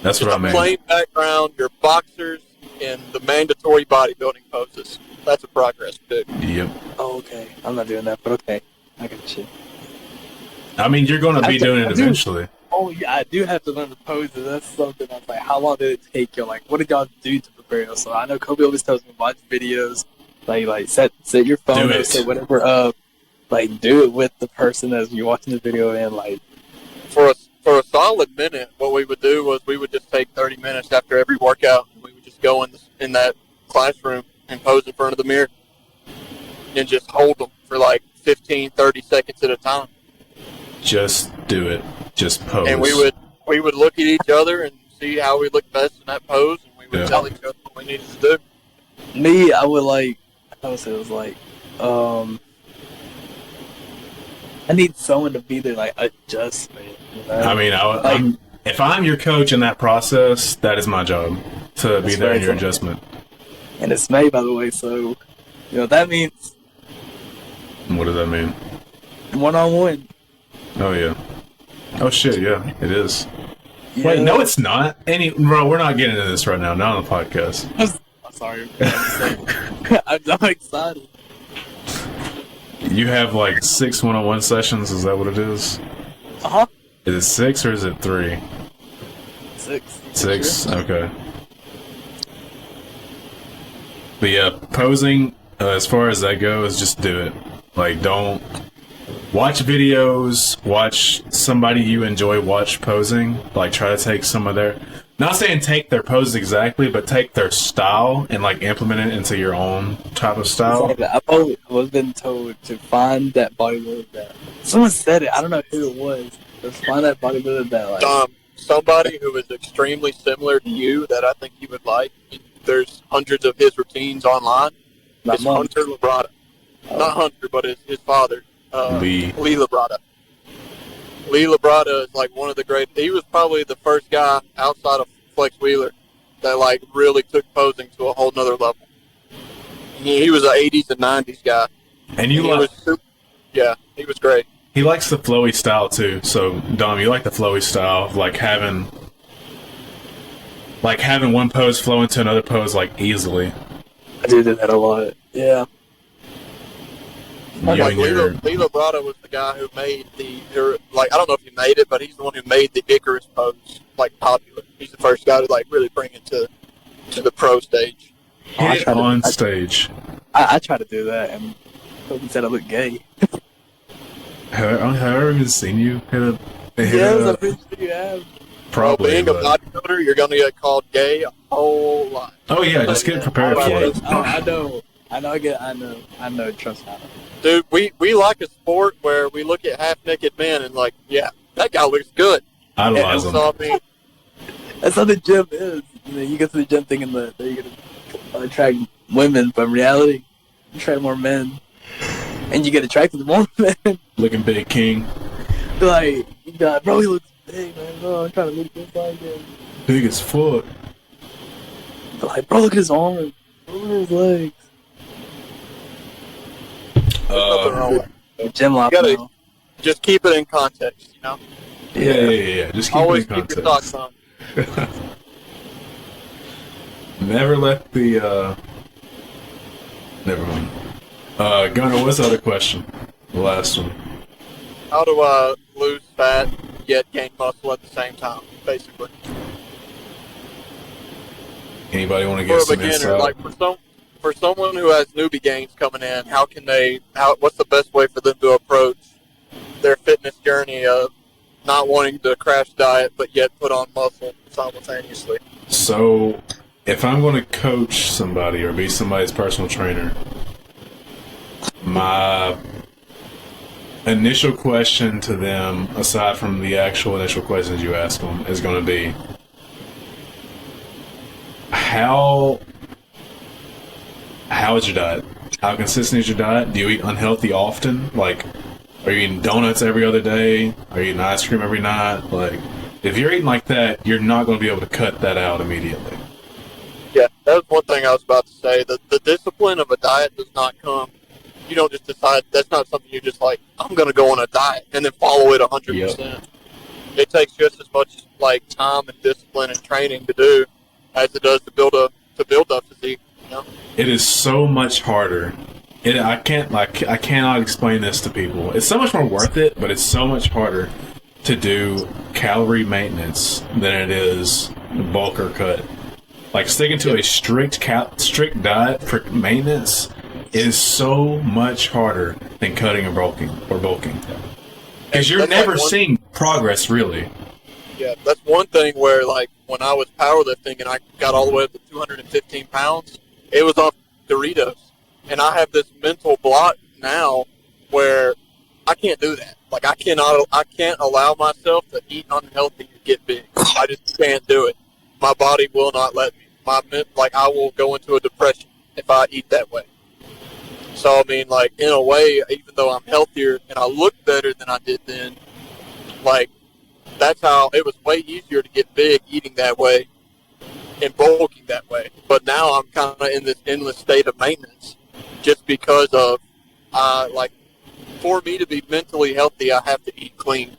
That's Just what I a mean. plain background, your boxers, and the mandatory bodybuilding poses. That's a progress pic. Yep. Oh, okay. I'm not doing that, but okay. I got you. I mean, you're going to be doing it eventually. Oh, yeah, I do have to learn the poses. That's something I was like, how long did it take you? Like, what did y'all do to prepare? So I know Kobe always tells me, watch videos, like set your phone Do or it. set whatever up. Like, do it with the person as you're watching the video and, like... For a solid minute, what we would do was we would just take 30 minutes after every workout, and we would just go in that classroom and pose in front of the mirror and just hold them for like 15, 30 seconds at a time. Just do it. Just pose. And we would look at each other and see how we looked best in that pose, and we would tell each other what we needed to do. Me, I would like... I would say it was like... I need someone to be there, like, adjustment. You know? I mean, if I'm your coach in that process, that is my job, to be there in your adjustment. And it's May, by the way, so, that means... What does that mean? One-on-one. Oh, yeah. Oh, shit, yeah, it is. Yeah. Wait, no, it's not. Bro, we're not getting into this right now, not on the podcast. I'm sorry. I'm excited. You have, like, 6 one-on-one sessions, is that what it is? Uh-huh. Is it 6 or is it 3? 6. 6? Okay. But yeah, posing, as far as that goes, just do it. Like, don't watch videos, watch somebody you enjoy watch posing. Like, try to take some of their... not saying take their poses exactly, but take their style and like implement it into your own type of style. Exactly. I've always been told to find that bodybuilder that someone said it. I don't know who it was. Just find that bodybuilder that like somebody who is extremely similar to you that I think you would like. There's hundreds of his routines online. It's Hunter Labrada. Not Hunter, but his father, Lee Labrada. Lee Labrada is like one of the great. He was probably the first guy outside of Flex Wheeler that like really took posing to a whole nother level. He was an 80s and 90s guy. And he was great. He likes the flowy style too. So Dom, you like the flowy style of like having one pose flow into another pose like easily. I do that a lot. Yeah. Lee Labrada was the guy who made I don't know if he made it, but he's the one who made the Icarus pose like popular. He's the first guy to like really bring it to the pro stage. Hit on stage. I try to do that, and Kobe said I look gay. Have I ever even seen you hit a? I'm pretty sure you have. Probably. Being a bodybuilder, you're gonna get called gay a whole lot. Oh yeah, just get prepared for it. I know. Trust me. Dude, we like a sport where we look at half-naked men and like, yeah, that guy looks good. Idolize him. That's how the gym is. You go to the gym thinking that you're going to attract women, but in reality, you attract more men. And you get attracted to more men. Looking big king. Like, bro, he looks big, man. Bro, I'm trying to look just like him. Big as fuck. But like, bro, look at his arms. Look at his legs. Gym life now. Just keep it in context, you know? Yeah. Just keep Always it in context. Keep your thoughts on. Never let the, never mind. Gunnar, what's the other question? The last one. How do I lose fat yet gain muscle at the same time, basically? Anybody want to give some insight? Like for someone who has newbie gains coming in, what's the best way for them to approach their fitness journey of not wanting to crash diet but yet put on muscle simultaneously? So, if I'm going to coach somebody or be somebody's personal trainer, my initial question to them, aside from the actual initial questions you ask them, is going to be, how is your diet? How consistent is your diet? Do you eat unhealthy often? Like, are you eating donuts every other day? Are you eating ice cream every night? Like, if you're eating like that, you're not going to be able to cut that out immediately. Yeah, that was one thing I was about to say. The discipline of a diet does not come. You don't just decide. That's not something you just like, I'm going to go on a diet and then follow it 100%. Yep. It takes just as much like time and discipline and training to do as it does to build a physique. You know? It is so much harder. I cannot explain this to people. It's so much more worth it, but it's so much harder to do calorie maintenance than it is bulk or cut. Like sticking to a strict diet for maintenance is so much harder than cutting or bulking. Because you're never seeing progress, really. Yeah, that's one thing where, like, when I was powerlifting and I got all the way up to 215 pounds, it was off Doritos. And I have this mental block now where I can't do that. Like, I can't allow myself to eat unhealthy and get big. I just can't do it. My body will not let me. I will go into a depression if I eat that way. So, I mean, like, in a way, even though I'm healthier and I look better than I did then, like, that's how it was way easier to get big eating that way and bulking that way. But now I'm kind of in this endless state of maintenance just because of, for me to be mentally healthy, I have to eat clean.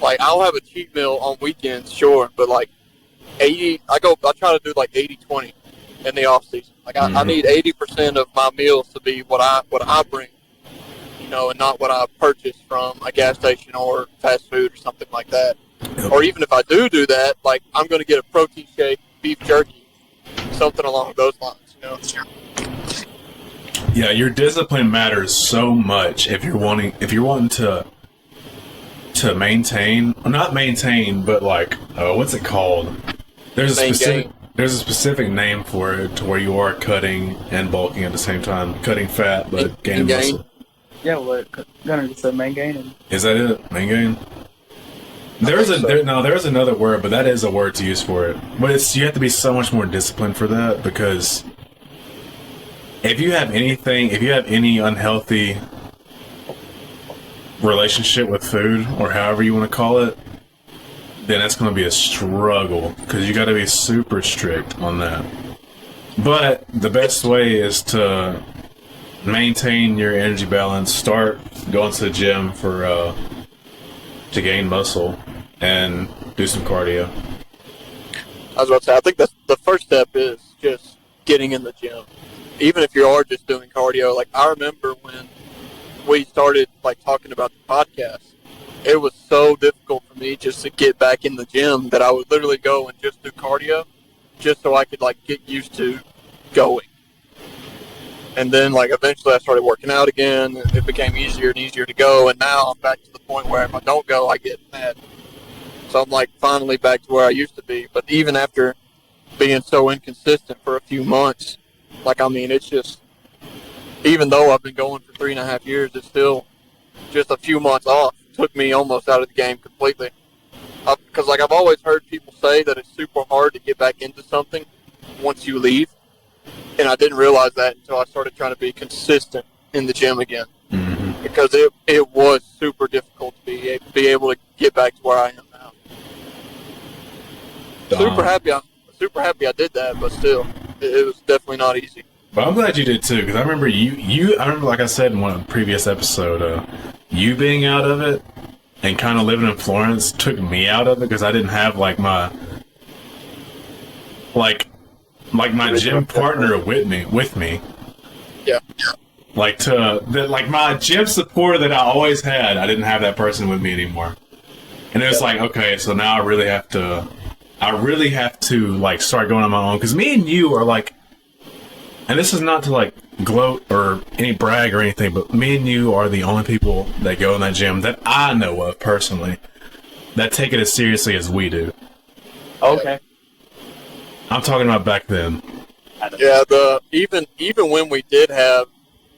Like, I'll have a cheat meal on weekends, sure, but like I try to do like 80-20 in the off season. Like I need 80% of my meals to be what I bring, you know, and not what I purchase from a gas station or fast food or something like that. Yep. Or even if I do that, like I'm going to get a protein shake, beef jerky, something along those lines, you know. Yeah, your discipline matters so much if you're wanting to maintain, or not maintain, but like what's it called? There's a specific name for it to where you are cutting and bulking at the same time, cutting fat but gaining muscle. Yeah, what Gunner just said, main gain. Is that it? Main gain? There's another word, but that is a word to use for it. But you have to be so much more disciplined for that, because if you have any unhealthy relationship with food, or however you want to call it, then that's going to be a struggle, because you got to be super strict on that. But the best way is to maintain your energy balance. Start going to the gym to gain muscle and do some cardio. I was about to say, I think that's the first step is just getting in the gym. Even if you are just doing cardio, like I remember when we started like talking about the podcast, it was so difficult for me just to get back in the gym that I would literally go and just do cardio just so I could like get used to going. And then like eventually I started working out again, and it became easier and easier to go, and now I'm back to the point where if I don't go, I get mad. So I'm like finally back to where I used to be. But even after being so inconsistent for a few months, like, I mean, it's just, even though I've been going for 3.5 years, it's still just a few months off. It took me almost out of the game completely. Because, like, I've always heard people say that it's super hard to get back into something once you leave. And I didn't realize that until I started trying to be consistent in the gym again. Mm-hmm. Because it was super difficult to be able to get back to where I am now. Super happy I did that, but still, it was definitely not easy. But I'm glad you did too, because I remember I remember, like I said in one previous episode, you being out of it and kind of living in Florence took me out of it, because I didn't have like my gym partner with me. Yeah. Like my gym support that I always had, I didn't have that person with me anymore. And it was like, okay, so now I really have to like start going on my own, because me and you are like, and this is not to like gloat or any brag or anything, but me and you are the only people that go in that gym that I know of personally that take it as seriously as we do. Okay. I'm talking about back then. Yeah, even when we did have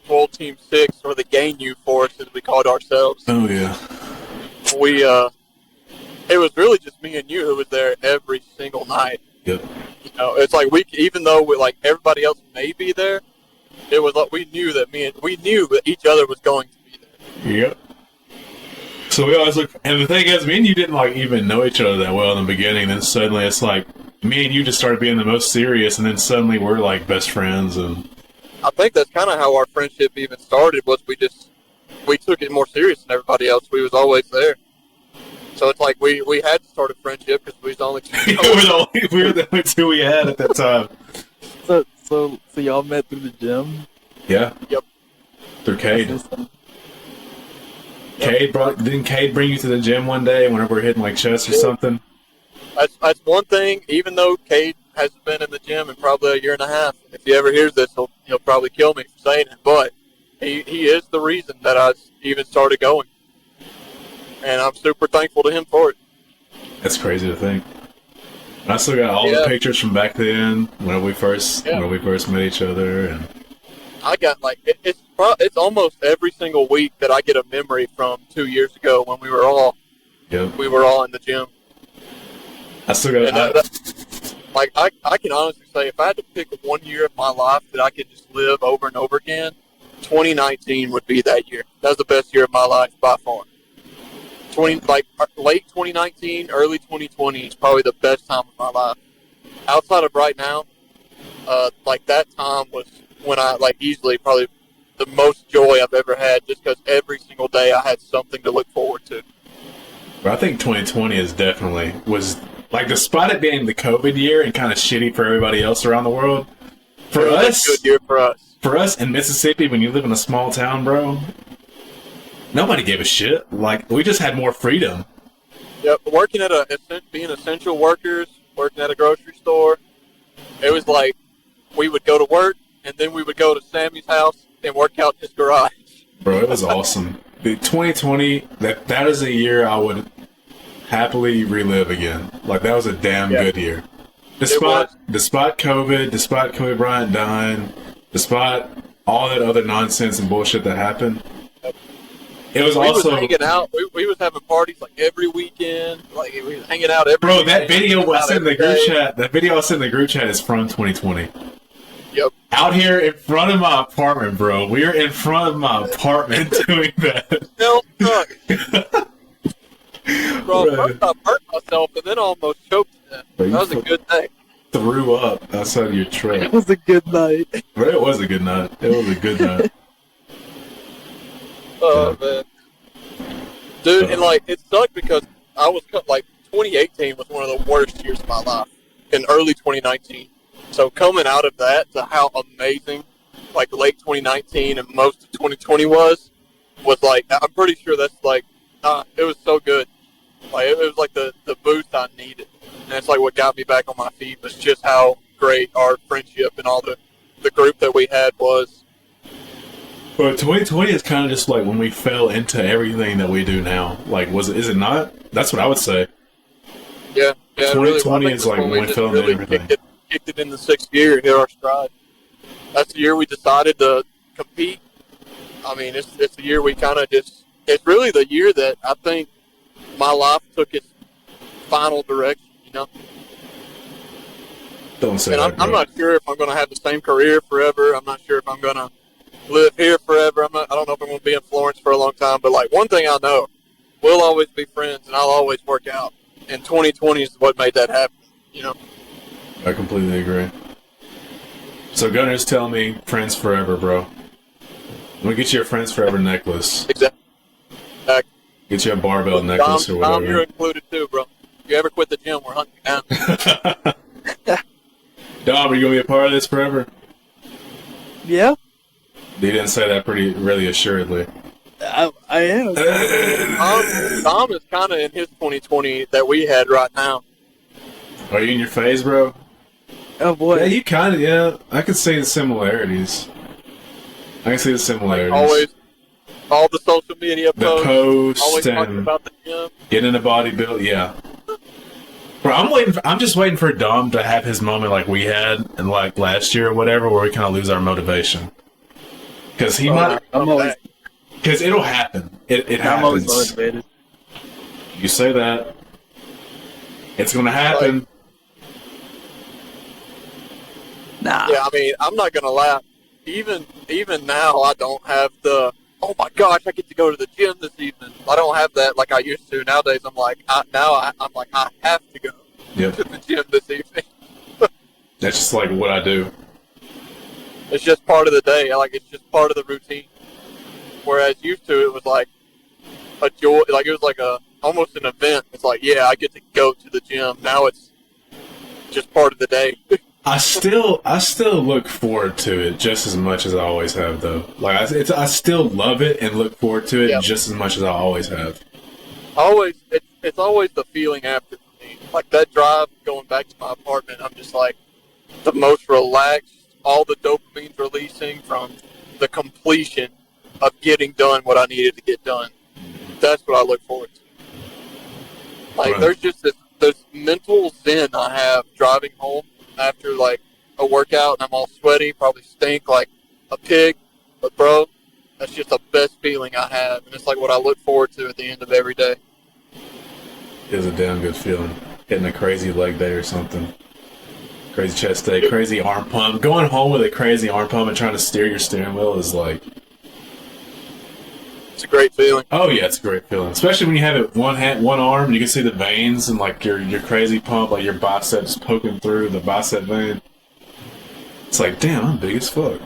Full Team 6, or the Gain You Force as we called ourselves. Oh yeah. It was really just me and you who was there every single night. Yep. You know, it's like even though like everybody else may be there, it was like we knew that each other was going to be there. Yep. So we always look, and the thing is, me and you didn't like even know each other that well in the beginning. Then suddenly it's like me and you just started being the most serious, and then suddenly we're like best friends. And I think that's kind of how our friendship even started. Was we took it more serious than everybody else. We was always there. So it's like we had to start a friendship because we was the only two. we were the only two we had at that time. So y'all met through the gym? Yeah. Yep. Through Cade. Didn't Cade bring you to the gym one day whenever we're hitting like chest or something? That's one thing. Even though Cade hasn't been in the gym in probably 1.5 years, if he ever hears this, he'll probably kill me for saying it. But he is the reason that I even started going. And I'm super thankful to him for it. That's crazy to think. I still got all the pictures from back then when we first met each other, and I got like it's almost every single week that I get a memory from 2 years ago when we were all in the gym. I still got I can honestly say if I had to pick 1 year of my life that I could just live over and over again, 2019 would be that year. That was the best year of my life by far. Late 2019, early 2020 is probably the best time of my life. Outside of right now, that time was when I easily probably the most joy I've ever had, just because every single day I had something to look forward to. But I think 2020 was despite it being the COVID year and kind of shitty for everybody else around the world, for us, a good year for us. For us in Mississippi, when you live in a small town, bro. Nobody gave a shit. We just had more freedom. Yep, being essential workers, working at a grocery store, it was like we would go to work, and then we would go to Sammy's house and work out his garage. Bro, it was awesome. The 2020, that is a year I would happily relive again. That was a damn good year. Despite COVID, despite Kobe Bryant dying, despite all that other nonsense and bullshit that happened, it was was hanging out. We was having parties like every weekend. Like we was hanging out every. Bro, weekend, that video was in the group day. chat. That video I sent in the group chat is from 2020. Yep. Out here in front of my apartment, bro. We are in front of my apartment doing that. Hell, fuck. Bro, first I hurt myself and then almost choked to death. That was a good day. Threw up outside your truck. It was a good night. Bro, it was a good night. It was a good night. Oh, man. Dude, and like, it sucked because I was, like, 2018 was one of the worst years of my life. In early 2019. So coming out of that to how amazing, like, late 2019 and most of 2020 was like, I'm pretty sure that's like, it was so good. Like, it was like the boost I needed. And it's like what got me back on my feet was just how great our friendship and all the group that we had was. But 2020 is kind of just like when we fell into everything that we do now. Like, is it not? That's what I would say. Yeah. 2020 really, is like when we just fell into really everything. Kicked it in the 6th year and hit our stride. That's the year we decided to compete. I mean, it's the year we kind of just. It's really the year that I think my life took its final direction. You know. Don't say and that. I'm not sure if I'm going to have the same career forever. I'm not sure if I'm going to live here forever. I don't know if I'm going to be in Florence for a long time. But like one thing I know, we'll always be friends, and I'll always work out. And 2020 is what made that happen. You know. I completely agree. So Gunner's telling me friends forever, bro. I'm gonna get you a friends forever necklace. Exactly. Get you a barbell necklace or whatever. Tom, you're included too, bro. If you ever quit the gym, we're hunting you down. Dom, are you gonna be a part of this forever? Yeah. You didn't say that really assuredly. I am. Tom is kind of in his 2020 that we had right now. Are you in your phase, bro? Oh boy. Yeah, you kind of. Yeah, I can see the similarities. I can see the similarities. Like always, all the social media the posts, always post talking and about the gym. getting into bodybuilding. Yeah. Bro, I'm just waiting for Dom to have his moment like we had in like last year or whatever, where we kind of lose our motivation. Because he might. Because it'll happen. It happens. I'm always motivated. You say that. It's gonna happen. Like, Nah. yeah, I mean, I'm not gonna lie. Even now, I don't have the. Oh my gosh, I get to go to the gym this evening. I don't have that like I used to. Nowadays, I'm like, I have to go to the gym this evening. That's just like what I do. It's just part of the day. It's just part of the routine. Whereas used to, it was like a joy. Like it was like almost an event. It's like, yeah, I get to go to the gym. Now it's just part of the day. I still look forward to it just as much as I always have, though. Like I still love it and look forward to it just as much as I always have. It's always the feeling after for me. Like that drive going back to my apartment, I'm just like the most relaxed. All the dopamine's releasing from the completion of getting done what I needed to get done. That's what I look forward to. Like there's just this mental zen I have driving home after like a workout and I'm all sweaty, probably stink like a pig, but bro, that's just the best feeling I have, and it's like what I look forward to at the end of every day. It is a damn good feeling. Hitting a crazy leg day or something. Crazy chest day, crazy arm pump. Going home with a crazy arm pump and trying to steer your steering wheel is like... It's a great feeling. Oh yeah, it's a great feeling. Especially when you have it one arm and you can see the veins and like your crazy pump, like your biceps poking through the bicep vein. It's like, damn, I'm big as fuck.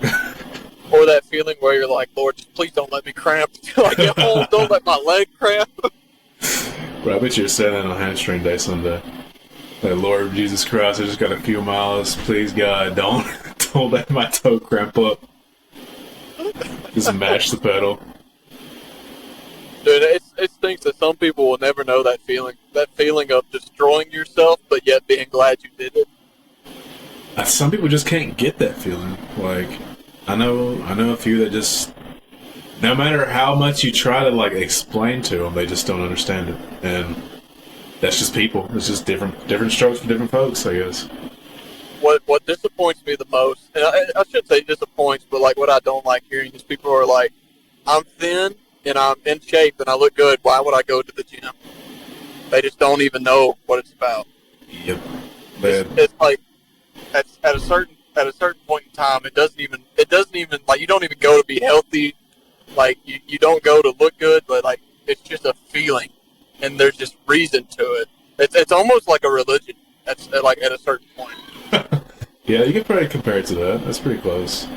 Or that feeling where you're like, Lord, just please don't let me cramp until I get home. Don't let my leg cramp. Bro, I bet you're saying that on hamstring day someday. Like, Lord Jesus Christ, I just got a few miles. Please, God, don't let my toe cramp up. Just mash the pedal. Dude, it stinks that some people will never know that feeling. That feeling of destroying yourself, but yet being glad you did it. Some people just can't get that feeling. Like, I know a few that just, no matter how much you try to like explain to them, they just don't understand it. And that's just people. It's just different strokes for different folks, I guess. what disappoints me the most, and I shouldn't say disappoints, but like what I don't like hearing is people who are like, I'm thin and I'm in shape and I look good. Why would I go to the gym? They just don't even know what it's about. Yep. It's like at a certain point in time, it doesn't even like you don't even go to be healthy. Like you don't go to look good, but like it's just a feeling, and there's just reason to it. It's almost like a religion. That's like at a certain point. Yeah, you could probably compare it to that. That's pretty close.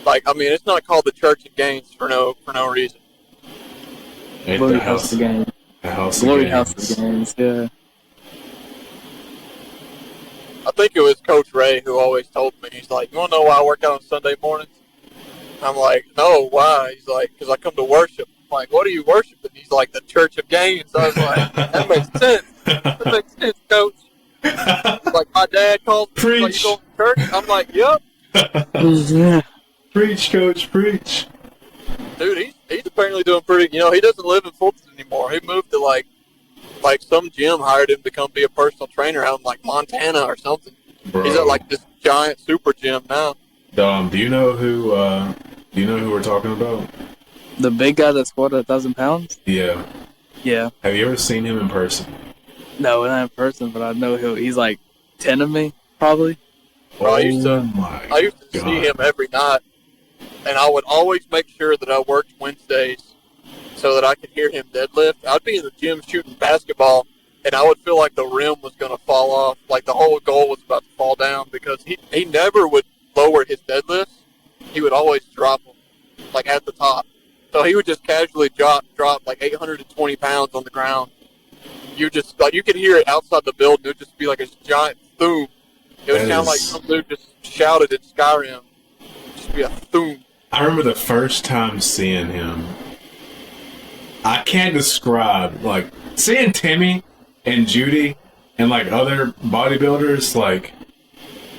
Like, I mean, it's not called the Church of Gains for no reason. Glory House of Gains. The House Glory of House Gains. of Gains, yeah. I think it was Coach Ray who always told me, he's like, you want to know why I work out on Sunday mornings? I'm like, no, why? He's like, because I come to worship. I'm like, what are you worshiping? He's like, the Church of Gains. I was like, that makes sense. That makes sense, Coach. Like, my dad calls me, Preach. like, you go to church? I'm like, yep. Yeah. Preach, Coach, preach. Dude, he's apparently doing pretty, he doesn't live in Fulton anymore. He moved to, like some gym hired him to come be a personal trainer out in, like, Montana or something. Bro. He's at, like, this giant super gym now. Do you know who we're talking about? The big guy that squatted 1,000 pounds? Yeah. Yeah. Have you ever seen him in person? No, not in person, but I know he's like 10 of me, probably. Bro, I used to God. see him every night, and I would always make sure that I worked Wednesdays so that I could hear him deadlift. I'd be in the gym shooting basketball, and I would feel like the rim was going to fall off, like the whole goal was about to fall down, because he never would lower his deadlifts. He would always drop them, like at the top. So he would just casually drop like 820 pounds on the ground. You just, like, you could hear it outside the building. It would just be like a giant thoom. It would sound like some dude just shouted in Skyrim. It'd just be a thoom. I remember the first time seeing him. I can't describe, like, seeing Timmy and Judy and, like, other bodybuilders, like,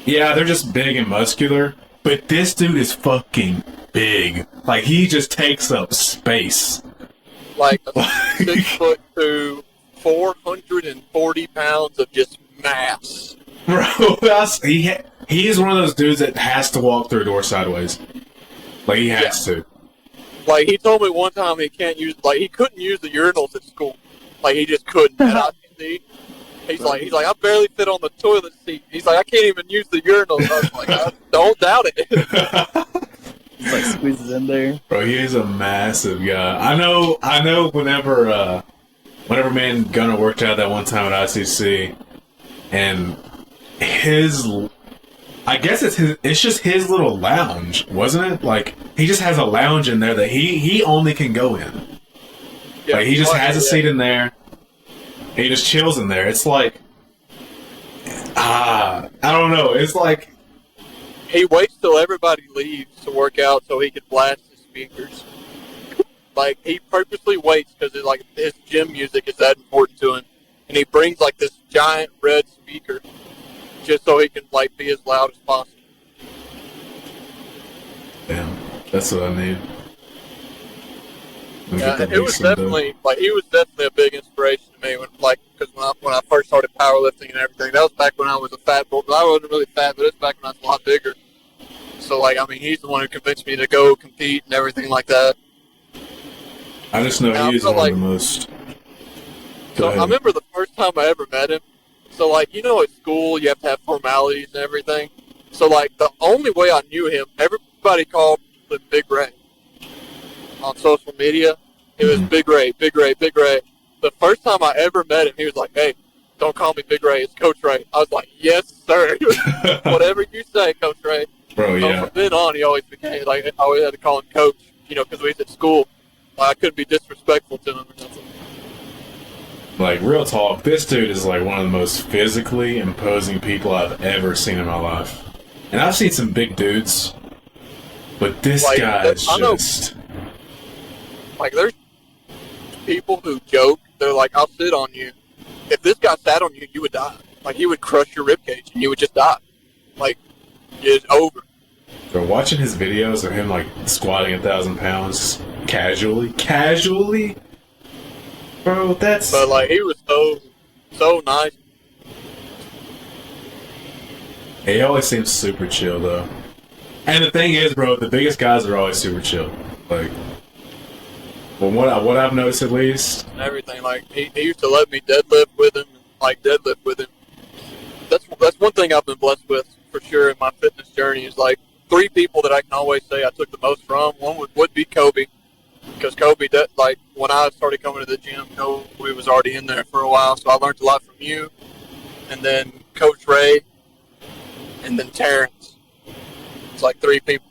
yeah, they're just big and muscular, but this dude is fucking big. Like, he just takes up space. Like a 6'2", 440 pounds of just mass. Bro, he is one of those dudes that has to walk through a door sideways. Like, he has to. Like, he told me one time he couldn't use the urinals at school. Like, he just couldn't. At ICC. He's like, I barely fit on the toilet seat. He's like, I can't even use the urinals. I was like, I don't doubt it. It's like squeezes in there. Bro, he is a massive guy. I know whenever me and Gunnar worked out that one time at ICC, and I guess it's just his little lounge, wasn't it? Like, he just has a lounge in there that he only can go in. Yeah, like, he just has a seat in there. He just chills in there. It's like, I don't know. It's like, he waits till everybody leaves to work out so he can blast his speakers. Like, he purposely waits because his gym music is that important to him, and he brings like this giant red speaker just so he can like be as loud as possible. damn, that's what I need. Yeah, it was definitely he was definitely a big inspiration to me because when I first started powerlifting and everything. That was back when I was a fat boy. I wasn't really fat, but it was back when I was a lot bigger. So he's the one who convinced me to go compete and everything like that. I just know he's one of the most. So I remember the first time I ever met him. So at school you have to have formalities and everything. So the only way I knew him, everybody called him Big Ray. On social media, it was Big Ray, Big Ray, Big Ray. The first time I ever met him, he was like, "Hey, don't call me Big Ray, it's Coach Ray." I was like, "Yes, sir." Whatever you say, Coach Ray. Bro, yeah. So from then on, he always became I always had to call him Coach, because we was at school. I couldn't be disrespectful to him or nothing. Like, real talk, this dude is like one of the most physically imposing people I've ever seen in my life. And I've seen some big dudes, but this guy is just. There's people who joke. They're like, "I'll sit on you." If this guy sat on you, you would die. Like, he would crush your ribcage, and you would just die. Like, it's over. Bro, watching his videos of him, squatting 1,000 pounds casually, bro, that's... But, he was so nice. He always seems super chill, though. And the thing is, bro, the biggest guys are always super chill. Like, well, what I've noticed at least. And everything. Like, he used to let me deadlift with him, deadlift with him. That's one thing I've been blessed with, for sure, in my fitness journey, is, like, 3 people that I can always say I took the most from. One would be Kobe. Because Kobe, like, when I started coming to the gym, Kobe was already in there for a while, so I learned a lot from you. And then Coach Ray, and then Terrence. It's like 3 people.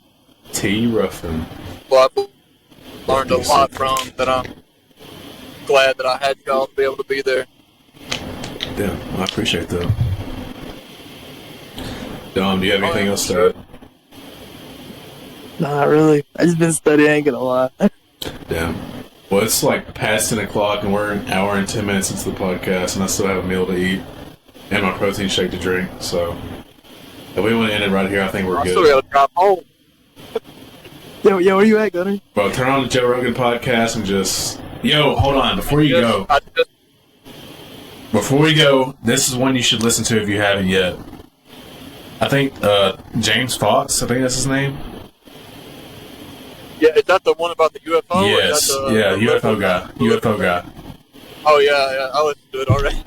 T. Ruffin. Well, I've learned a lot from, that I'm glad that I had y'all to be able to be there. Yeah, I appreciate that. Dom, do you have anything else to add? Not really. I just been studying, I ain't gonna lie. Damn. Well, it's like past 10 o'clock, and we're an hour and 10 minutes into the podcast, and I still have a meal to eat and my protein shake to drink, so if we want to end it right here, I think we're good. I still gotta drive home. Yo, where you at, Gunner? Bro, turn on the Joe Rogan podcast and just... Yo, hold on, before you go. Before we go, this is one you should listen to if you haven't yet. I think James Fox, I think that's his name. Yeah, is that the one about the UFO? Yes, UFO guy. UFO guy. Oh, yeah, I listened to it already.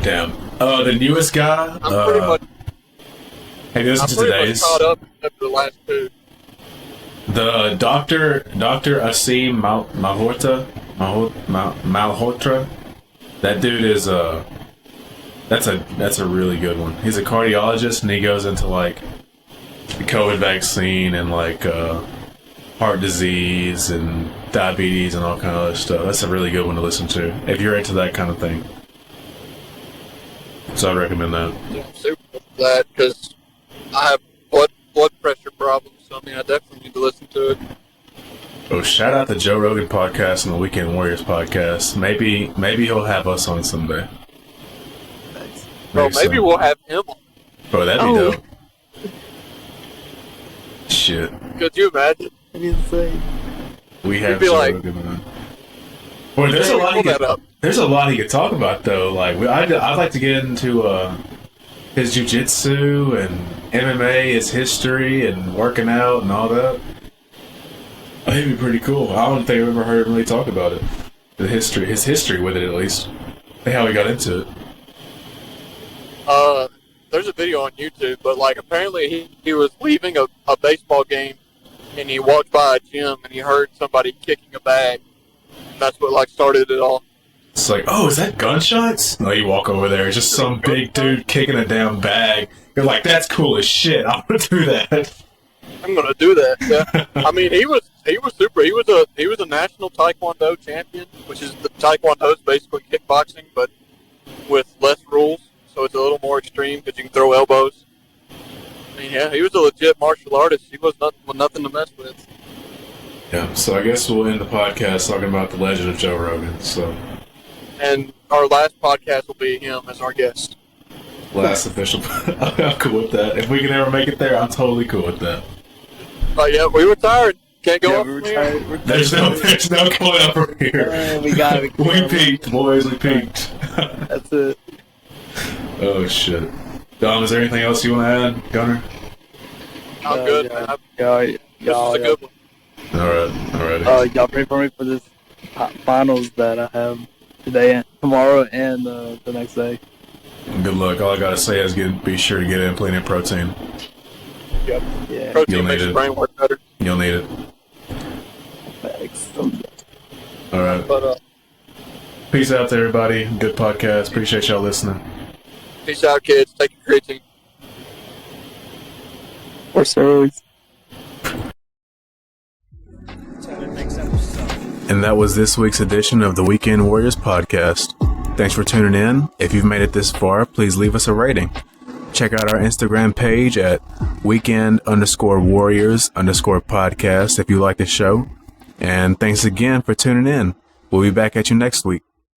Damn. The newest guy, I'm pretty much... have you listened to today's? I'm pretty much caught up except for the last 2. The Dr. Asim Malhotra, that dude is that's a really good one. He's a cardiologist, and he goes into like the COVID vaccine and like heart disease and diabetes and all kind of other stuff. That's a really good one to listen to if you're into that kind of thing. So I'd recommend that. Yeah, I'm super glad, because I have blood pressure problems. So, I mean, I definitely need to listen to it. Oh, shout out the Joe Rogan podcast and the Weekend Warriors podcast. Maybe he'll have us on someday. Thanks. Bro, maybe we'll have him on. Bro, that'd be dope. Shit. Could you imagine? That'd be insane. We have be Joe like, Rogan on. Well, there's a lot he could talk about, though. Like, I'd like to get into his jiu-jitsu and MMA, his history, and working out and all that. I think it'd be pretty cool. I don't think I've ever heard him really talk about it. His history with it, at least. And how he got into it. There's a video on YouTube, but like apparently he was leaving a baseball game, and he walked by a gym and he heard somebody kicking a bag. And that's what like started it all. It's like, oh, is that gunshots? No, you walk over there, it's just some big dude kicking a damn bag. You're like, that's cool as shit. I'm gonna do that. I'm gonna do that. Yeah. I mean, he was super. He was a national Taekwondo champion, which is the Taekwondo is basically kickboxing, but with less rules, so it's a little more extreme because you can throw elbows. I mean, yeah, he was a legit martial artist. He was nothing to mess with. Yeah. So I guess we'll end the podcast talking about the legend of Joe Rogan. So. And our last podcast will be him as our guest. Last official. I'm cool with that. If we can ever make it there, I'm totally cool with that. Yeah, we retired. Can't go up we're from here. retired. There's no going up from here. We got it. We peaked, boys. We peaked. That's it. Oh shit. Dom, is there anything else you want to add, Gunner? I'm good, yeah. man. Y'all, This is a good one. Alright. y'all pray for me for this finals that I have today and tomorrow and the next day. Good luck. All I gotta say is be sure to get in plenty of protein. Yep. Yeah. Protein You'll makes need your it. brain work better. You'll need it. Thanks. Alright. But Peace out to everybody. Good podcast. Appreciate y'all listening. peace out, kids. Take your creatine. Or steroids. And that was this week's edition of the Weekend Warriors podcast. Thanks for tuning in. If you've made it this far, please leave us a rating. Check out our Instagram page at weekend_warriors_podcast if you like the show. And thanks again for tuning in. We'll be back at you next week.